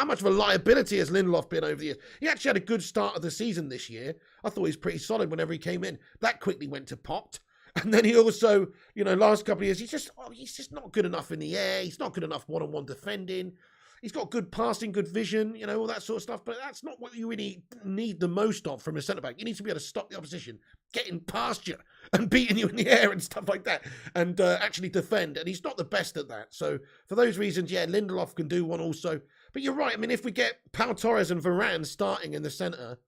much of a liability has Lindelof been over the years? He actually had a good start of the season this year. I thought he was pretty solid whenever he came in. That quickly went to pot. And then he also, last couple of years, he's just not good enough in the air. He's not good enough one-on-one defending. He's got good passing, good vision, all that sort of stuff. But that's not what you really need the most of from a centre-back. You need to be able to stop the opposition, getting past you and beating you in the air and stuff like that, and actually defend. And he's not the best at that. So for those reasons, yeah, Lindelof can do one also. But you're right. I mean, if we get Pau Torres and Varane starting in the centre,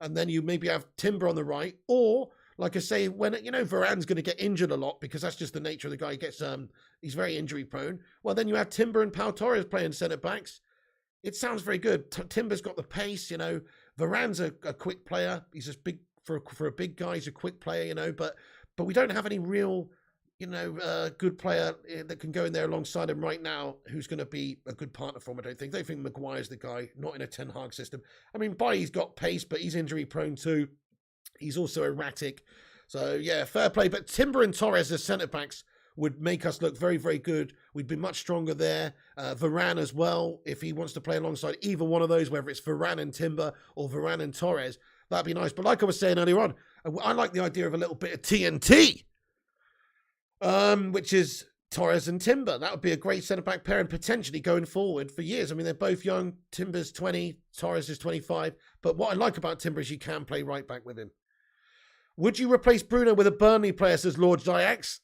and then you maybe have Timber on the right, or like I say, when Varane's going to get injured a lot because that's just the nature of the guy. He gets he's very injury prone. Well, then you have Timber and Pau Torres playing centre backs. It sounds very good. Timber's got the pace. Varane's a quick player. He's just big for a big guy. He's a quick player. But we don't have any real good player that can go in there alongside him right now who's going to be a good partner for him, I don't think. They think Maguire's the guy, not in a Ten Hag system. I mean, Bailly's got pace, but he's injury prone too. He's also erratic. So, yeah, fair play. But Timber and Torres as centre-backs would make us look very, very good. We'd be much stronger there. Varane as well, if he wants to play alongside either one of those, whether it's Varane and Timber or Varane and Torres, that'd be nice. But like I was saying earlier on, I like the idea of a little bit of TNT, which is Torres and Timber. That would be a great centre-back pairing potentially going forward for years. I mean, they're both young. Timber's 20, Torres is 25. But what I like about Timber is you can play right back with him. Would you replace Bruno with a Burnley player, says Lord Ajax?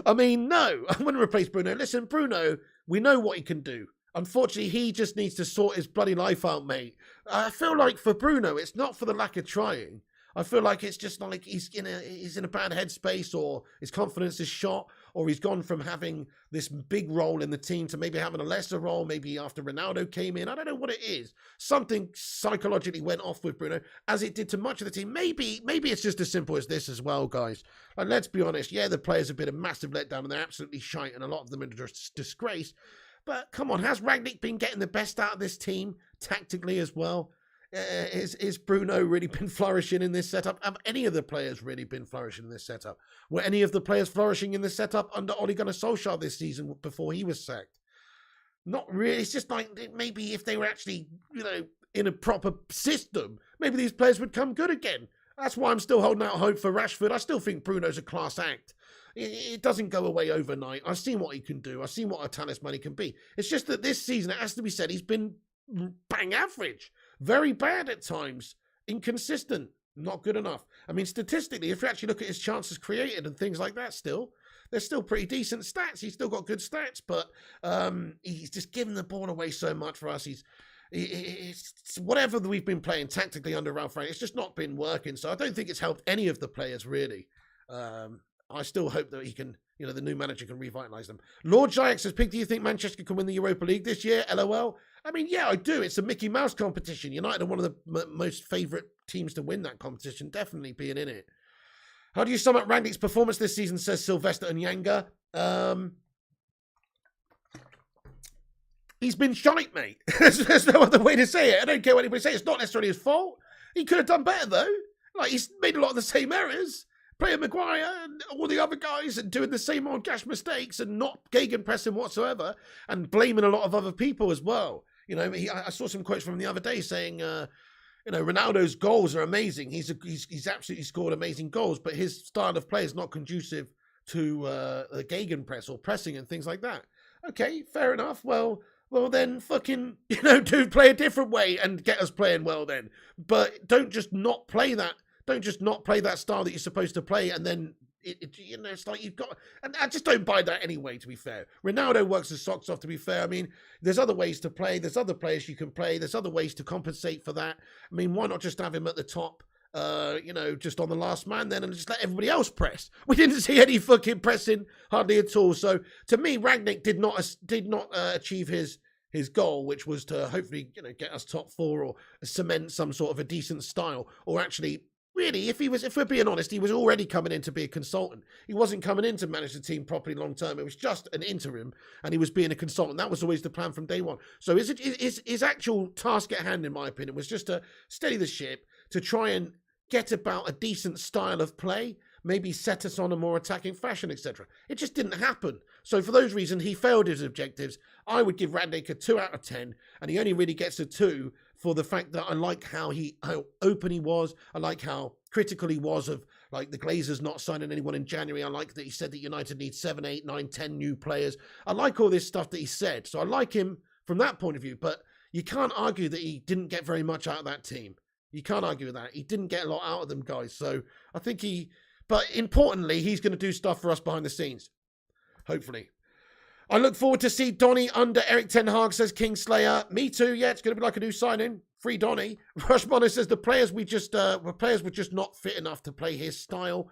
I mean, no, I wouldn't replace Bruno. Listen, Bruno, we know what he can do. Unfortunately, he just needs to sort his bloody life out, mate. I feel like for Bruno, it's not for the lack of trying. I feel like it's just like he's in a bad headspace, or his confidence is shot, or he's gone from having this big role in the team to maybe having a lesser role, maybe after Ronaldo came in. I don't know what it is. Something psychologically went off with Bruno, as it did to much of the team. Maybe it's just as simple as this as well, guys. And let's be honest, yeah, the players have been a massive letdown, and they're absolutely shite, and a lot of them are just disgrace. But come on, has Rangnick been getting the best out of this team tactically as well? Is Bruno really been flourishing in this setup? Have any of the players really been flourishing in this setup? Were any of the players flourishing in this setup under Ole Gunnar Solskjaer this season before he was sacked? Not really. It's just like maybe if they were actually, in a proper system, maybe these players would come good again. That's why I'm still holding out hope for Rashford. I still think Bruno's a class act. It doesn't go away overnight. I've seen what he can do. I've seen what a talisman he can be. It's just that this season, it has to be said, he's been bang average. Very bad at times. Inconsistent. Not good enough. I mean, statistically, if you actually look at his chances created and things like that they're still pretty decent stats. He's still got good stats, but he's just giving the ball away so much for us. It's whatever we've been playing tactically under Ralph Rangnick, it's just not been working. So I don't think it's helped any of the players, really. I still hope that he can, the new manager can revitalise them. Lord Ajax says, Pig, do you think Manchester can win the Europa League this year? LOL. I mean, yeah, I do. It's a Mickey Mouse competition. United are one of the most favourite teams to win that competition, definitely being in it. How do you sum up Rangnick's performance this season, says Sylvester and Yanga? He's been shite, mate. There's no other way to say it. I don't care what anybody says. It's not necessarily his fault. He could have done better, though. Like, he's made a lot of the same errors. Playing Maguire and all the other guys and doing the same old gash mistakes and not gegenpressing whatsoever and blaming a lot of other people as well. I saw some quotes from him the other day saying, Ronaldo's goals are amazing. He's absolutely scored amazing goals, but his style of play is not conducive to the gegenpress or pressing and things like that. Okay, fair enough. Well, then fucking, dude, play a different way and get us playing well then. But don't just not play that. Don't just not play that style that you're supposed to play, and then it's like you've got. And I just don't buy that anyway. To be fair, Ronaldo works his socks off. To be fair, I mean, there's other ways to play. There's other players you can play. There's other ways to compensate for that. I mean, why not just have him at the top? Just on the last man then, and just let everybody else press. We didn't see any fucking pressing hardly at all. So to me, Rangnick did not achieve his goal, which was to hopefully get us top four or cement some sort of a decent style, or actually. Really, if we're being honest, he was already coming in to be a consultant. He wasn't coming in to manage the team properly long term. It was just an interim, and he was being a consultant. That was always the plan from day one. So his actual task at hand, in my opinion, was just to steady the ship, to try and get about a decent style of play, maybe set us on a more attacking fashion, etc. It just didn't happen. So for those reasons, he failed his objectives. I would give Rangnick a 2 out of 10, and he only really gets a 2 for the fact that I like how open he was. I like how critical he was of like the Glazers not signing anyone in January. I like that he said that United needs 7, 8, 9, 10 new players. I like all this stuff that he said. So I like him from that point of view, but you can't argue that he didn't get very much out of that team. You can't argue with that. He didn't get a lot out of them, guys. So I think but importantly, he's going to do stuff for us behind the scenes. Hopefully. I look forward to see Donny under Eric Ten Hag, says Kingslayer. Me too, yeah, it's going to be like a new signing. Free Donny. Rushmono says the players were just not fit enough to play his style.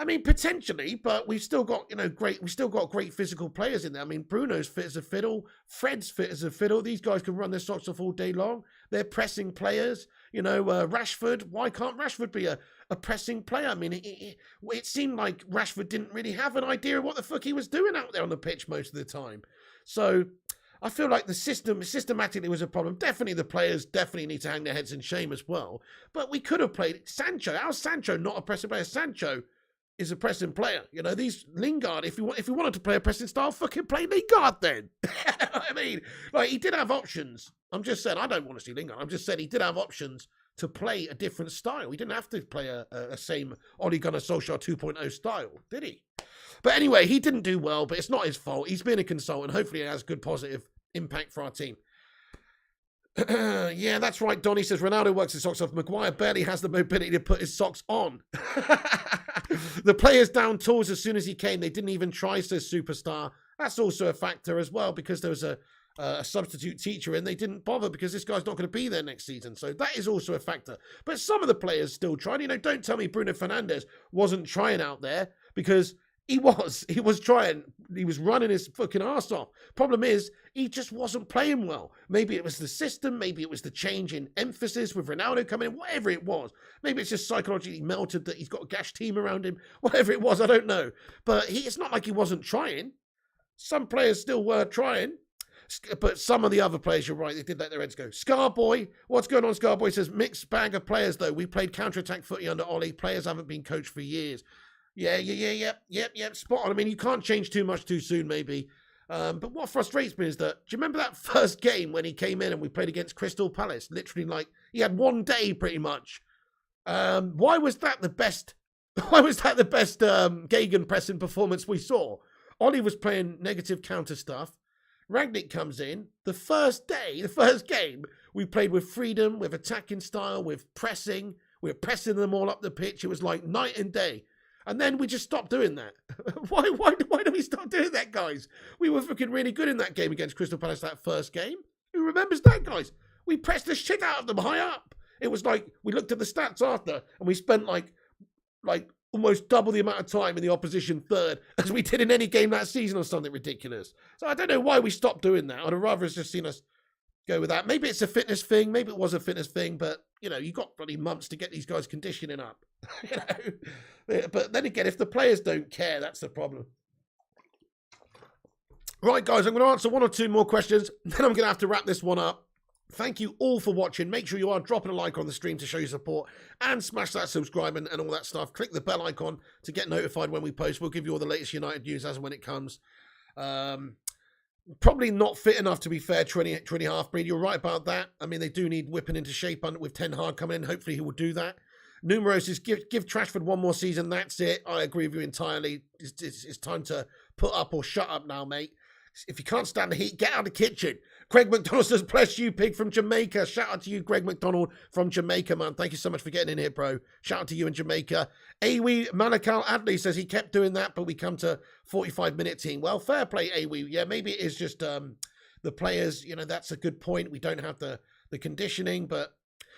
I mean, potentially, but we've still got, great physical players in there. I mean, Bruno's fit as a fiddle. Fred's fit as a fiddle. These guys can run their socks off all day long. They're pressing players. Rashford, why can't Rashford be a pressing player? I mean, it seemed like Rashford didn't really have an idea of what the fuck he was doing out there on the pitch most of the time. So I feel like the systematically was a problem. Definitely the players definitely need to hang their heads in shame as well. But we could have played Sancho. How's Sancho not a pressing player? Sancho is a pressing player. These Lingard, if you wanted to play a pressing style, fucking play Lingard then. I mean, like, he did have options. I'm just saying, I don't want to see Lingard. I'm just saying he did have options to play a different style. He didn't have to play a same Ole Gunnar Solskjaer 2.0 style, did he? But anyway, he didn't do well, but it's not his fault. He's been a consultant. Hopefully it has good positive impact for our team. Yeah, that's right. Donny says Ronaldo works his socks off. Maguire barely has the mobility to put his socks on. The players down tools as soon as he came. They didn't even try, says Superstar. That's also a factor as well, because there was a substitute teacher and they didn't bother because this guy's not going to be there next season. So that is also a factor. But some of the players still tried. You know, don't tell me Bruno Fernandes wasn't trying out there, because he was trying. He was running his fucking arse off. Problem is, he just wasn't playing well. Maybe it was the system. Maybe it was the change in emphasis with Ronaldo coming in. Whatever it was. Maybe it's just psychologically melted that he's got a gash team around him. Whatever it was, I don't know. But it's not like he wasn't trying. Some players still were trying. But some of the other players, you're right, they did let their heads go. Scarboy, what's going on, Scarboy? Says, mixed bag of players, though. We played counter-attack footy under Ollie. Players haven't been coached for years. Yep, spot on. I mean, you can't change too much too soon, maybe. But what frustrates me is that, do you remember that first game when he came in and we played against Crystal Palace? Literally, like, he had one day pretty much. Why was that the best gegenpressing performance we saw? Ollie was playing negative counter stuff. Rangnick comes in. The first game, we played with freedom, with attacking style, with pressing. We were pressing them all up the pitch. It was like night and day. And then we just stopped doing that. Why do we stop doing that, guys? We were fucking really good in that game against Crystal Palace, that first game. Who remembers that, guys? We pressed the shit out of them high up. It was like, we looked at the stats after, and we spent like almost double the amount of time in the opposition third as we did in any game that season or something ridiculous. So I don't know why we stopped doing that. I'd rather have just seen us go with that. Maybe it's a fitness thing. Maybe it was a fitness thing, but, you know, you got bloody months to get these guys conditioning up. You know? But then again, if the players don't care, that's the problem. Right, guys, I'm going to answer one or two more questions. Then I'm going to have to wrap this one up. Thank you all for watching. Make sure you are dropping a like on the stream to show your support, and smash that subscribe and all that stuff. Click the bell icon to get notified when we post. We'll give you all the latest United news as and when it comes. Probably not fit enough, to be fair, Trini Half-Breed. You're right about that. I mean, they do need whipping into shape with Ten Hag coming in. Hopefully he will do that. Numeros is give Trashford one more season. That's it. I agree with you entirely. It's time to put up or shut up now, mate. If you can't stand the heat, get out of the kitchen. Craig McDonald says, bless you, pig, from Jamaica. Shout out to you, Greg McDonald from Jamaica, man. Thank you so much for getting in here, bro. Shout out to you in Jamaica. Awi Malakal Adley says he kept doing that, but we come to 45-minute team. Well, fair play, Awi. Yeah, maybe it is just the players. You know, that's a good point. We don't have the conditioning, but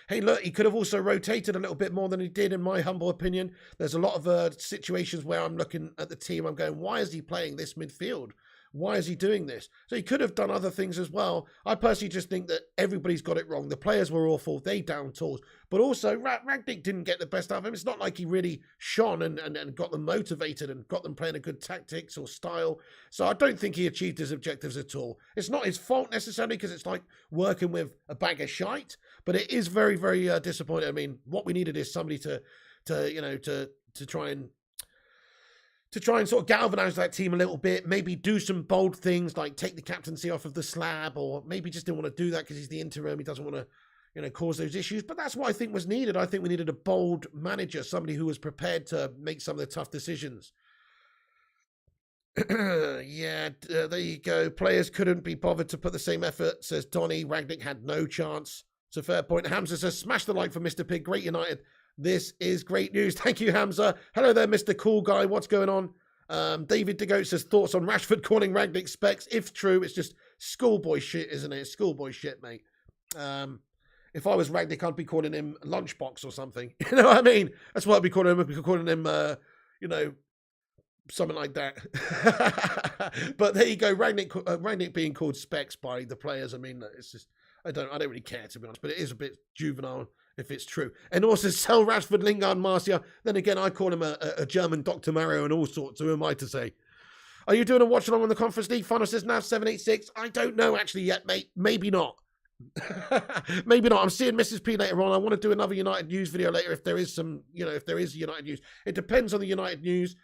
hey, look, he could have also rotated a little bit more than he did, in my humble opinion. There's a lot of situations where I'm looking at the team. I'm going, why is he playing this midfield? Why is he doing this? So he could have done other things as well. I personally just think that everybody's got it wrong. The players were awful. They down tools. But also, Rangnick didn't get the best out of him. It's not like he really shone and got them motivated and got them playing a good tactics or style. So I don't think he achieved his objectives at all. It's not his fault necessarily, because it's like working with a bag of shite. But it is very, very disappointing. I mean, what we needed is somebody to try and sort of galvanise that team a little bit, maybe do some bold things like take the captaincy off of the slab, or maybe just didn't want to do that because he's the interim. He doesn't want to, cause those issues. But that's what I think was needed. I think we needed a bold manager, somebody who was prepared to make some of the tough decisions. There you go. Players couldn't be bothered to put the same effort, says Donny. Rangnick had no chance. It's a fair point. Hamza says, smash the like for Mr. Pig. Great United. This is great news. Thank you, Hamza. Hello there, Mr. Cool Guy. What's going on? David DeGoat says, thoughts on Rashford calling Rangnick specs? If true, it's just schoolboy shit, isn't it? It's schoolboy shit, mate. If I was Rangnick, I'd be calling him lunchbox or something. You know what I mean? That's what I'd be calling him. I'd be calling him, something like that. But there you go. Rangnick being called specs by the players. I mean, it's just, I don't really care, to be honest, but it is a bit juvenile if it's true. And also sell Rashford, Lingard, Marcia. Then again, I call him a German Dr. Mario and all sorts. Who am I to say? Are you doing a watch along on the Conference League final? Says now 786. I don't know actually yet, mate. Maybe not. Maybe not. I'm seeing Mrs. P later on. I want to do another United news video later if there is some, if there is United news. It depends on the United news.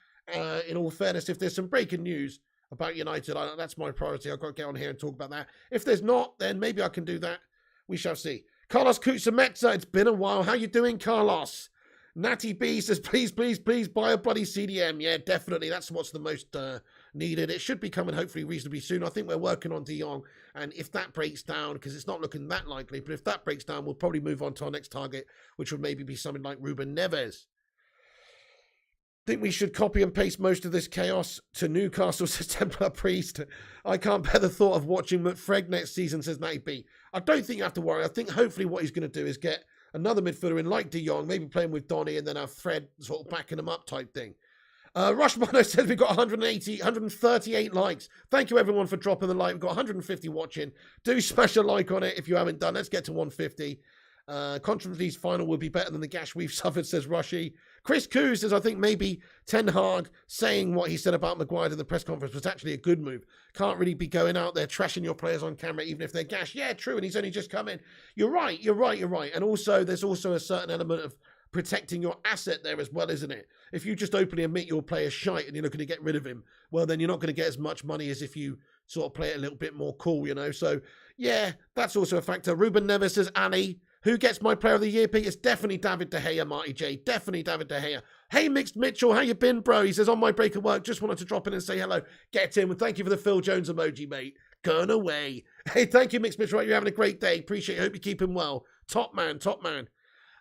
In all fairness, if there's some breaking news about United, that's my priority. I've got to get on here and talk about that. If there's not, then maybe I can do that. We shall see. Carlos Kutsametsa, it's been a while. How you doing, Carlos? Natty B says, please, please, please buy a bloody CDM. Yeah, definitely. That's what's the most needed. It should be coming hopefully reasonably soon. I think we're working on De Jong, and if that breaks down, because it's not looking that likely, but if that breaks down, we'll probably move on to our next target, which would maybe be something like Ruben Neves. Think we should copy and paste most of this chaos to Newcastle, says Templar Priest. I can't bear the thought of watching McFred next season, says Matty B. I don't think you have to worry. I think hopefully what he's going to do is get another midfielder in like De Jong, maybe playing with Donny, and then have Fred sort of backing him up type thing. Rushmono says we've got 138 likes. Thank you everyone for dropping the like. We've got 150 watching. Do smash a like on it if you haven't done. Let's get to 150. Controversy's final will be better than the gash we've suffered, says Rushy. Chris Koo says, I think maybe Ten Hag saying what he said about Maguire in the press conference was actually a good move. Can't really be going out there trashing your players on camera, even if they're gash. Yeah, true, and he's only just come in. You're right. And also, there's also a certain element of protecting your asset there as well, isn't it? If you just openly admit your player's shite and you're looking to get rid of him, well, then you're not going to get as much money as if you sort of play it a little bit more cool, you know? So, yeah, that's also a factor. Ruben Neves says, Ali, who gets my player of the year pick? It's definitely David De Gea, Marty J. Definitely David De Gea. Hey, Mixed Mitchell, how you been, bro? He says, on my break at work, just wanted to drop in and say hello. Get in, and thank you for the Phil Jones emoji, mate. Going away. Hey, thank you, Mixed Mitchell. You're having a great day. Appreciate it. Hope you keep him well. Top man, top man.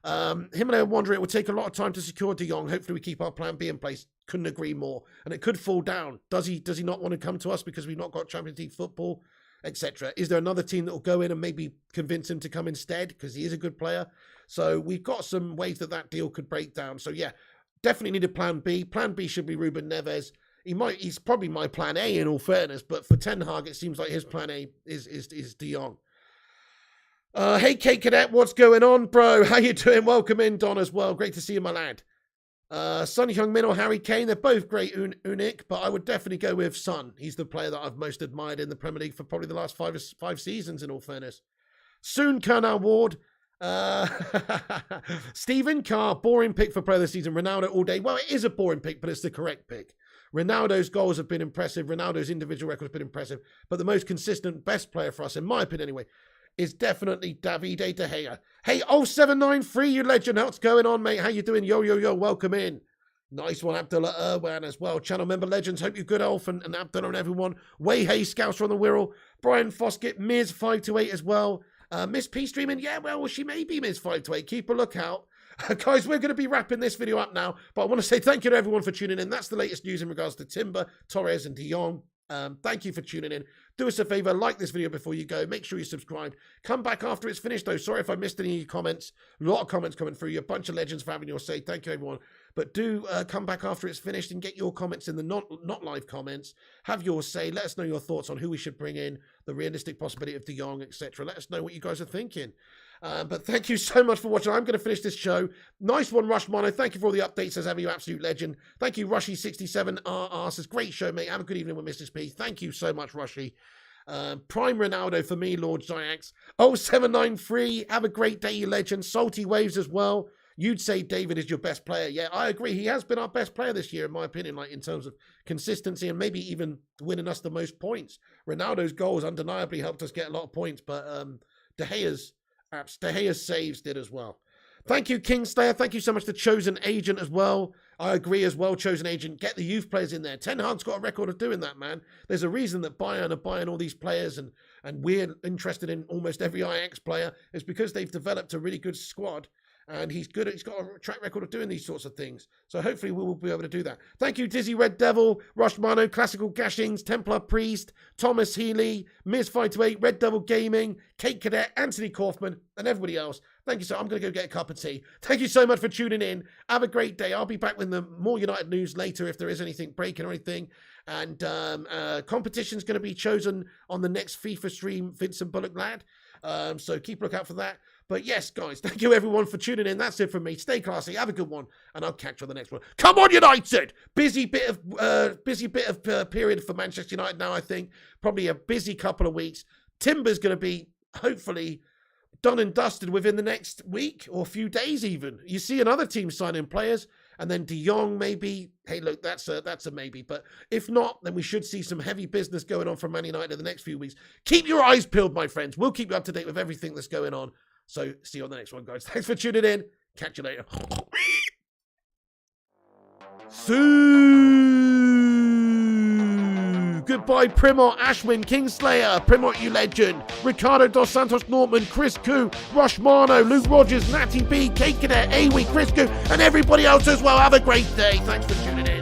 Him and I are wondering it will take a lot of time to secure De Jong. Hopefully we keep our plan B in place. Couldn't agree more. And it could fall down. Does he not want to come to us because we've not got Champions League football, etc.? Is there another team that will go in and maybe convince him to come instead because he is a good player? So we've got some ways that deal could break down. So yeah, definitely need a plan B. Plan B should be Ruben Neves. He's probably my plan A in all fairness, but for Ten Hag, it seems like his plan A is De Jong. Hey, Kate Cadet, what's going on, bro? How you doing? Welcome in, Don, as well. Great to see you, my lad. Son Heung-min or Harry Kane, they're both great, Unique, but I would definitely go with Son. He's the player that I've most admired in the Premier League for probably the last five seasons, in all fairness. Soon, Colonel Ward. Stephen Carr, boring pick for player of the season. Ronaldo all day. Well, it is a boring pick, but it's the correct pick. Ronaldo's goals have been impressive. Ronaldo's individual record has been impressive. But the most consistent, best player for us, in my opinion anyway, is definitely Davide De Gea. Hey, 0793, you legend. What's going on, mate? How you doing? Yo. Welcome in. Nice one, Abdullah Irwan as well. Channel member legends. Hope you're good, Elf, and Abdullah and everyone. Way Hay, Scouser on the Wirral. Brian Foskett, Miz528 as well. Miss P streaming. Yeah, well, she may be Miz528. Keep a lookout. Guys, we're going to be wrapping this video up now, but I want to say thank you to everyone for tuning in. That's the latest news in regards to Timber, Torres, and De Jong. Thank you for tuning in. Do us a favor, like this video before you go. Make sure you subscribe. Come back after it's finished, though. Sorry if I missed any of your comments. A lot of comments coming through. You're a bunch of legends for having your say. Thank you, everyone. But do come back after it's finished and get your comments in the not live comments. Have your say. Let us know your thoughts on who we should bring in, the realistic possibility of De Jong, etc. Let us know what you guys are thinking. But thank you so much for watching. I'm going to finish this show. Nice one, Rush Mono. Thank you for all the updates as ever, you absolute legend. Thank you, Rushy67RR. Says, great show, mate. Have a good evening with Mrs. P. Thank you so much, Rushy. Prime Ronaldo for me, Lord Ajax. 0793. Have a great day, you legend. Salty Waves as well. You'd say David is your best player. Yeah, I agree. He has been our best player this year, in my opinion, like in terms of consistency and maybe even winning us the most points. Ronaldo's goals undeniably helped us get a lot of points, but De Gea's saves did as well. Thank you, Kingslayer. Thank you so much to Chosen Agent as well. I agree as well, Chosen Agent. Get the youth players in there. Ten Hag's got a record of doing that, man. There's a reason that Bayern are buying all these players and we're interested in almost every Ajax player. It's because they've developed a really good squad. And he's good. He's got a track record of doing these sorts of things. So hopefully we will be able to do that. Thank you, Dizzy Red Devil, Rushmano, Classical Gashings, Templar Priest, Thomas Healy, Miz528, Red Devil Gaming, Kate Cadet, Anthony Kaufman, and everybody else. Thank you so much. I'm going to go get a cup of tea. Thank you so much for tuning in. Have a great day. I'll be back with the more United news later if there is anything breaking or anything. And competition's going to be chosen on the next FIFA stream, Vincent Bullock lad. So keep a lookout for that. But yes, guys, thank you everyone for tuning in. That's it from me. Stay classy. Have a good one, and I'll catch you on the next one. Come on, United! Busy bit of period for Manchester United now. I think probably a busy couple of weeks. Timber's going to be hopefully done and dusted within the next week or a few days. Even you see another team signing players, and then De Jong maybe. Hey, look, that's a maybe. But if not, then we should see some heavy business going on from Man United in the next few weeks. Keep your eyes peeled, my friends. We'll keep you up to date with everything that's going on. So, see you on the next one, guys. Thanks for tuning in. Catch you later. See. Goodbye, Primot, Ashwin, Kingslayer, Primot, you legend. Ricardo Dos Santos Nortman, Chris Koo, Rush Marno, Luke Rogers, Natty B, Kate Cadet, Awi, Chris Koo, and everybody else as well. Have a great day. Thanks for tuning in.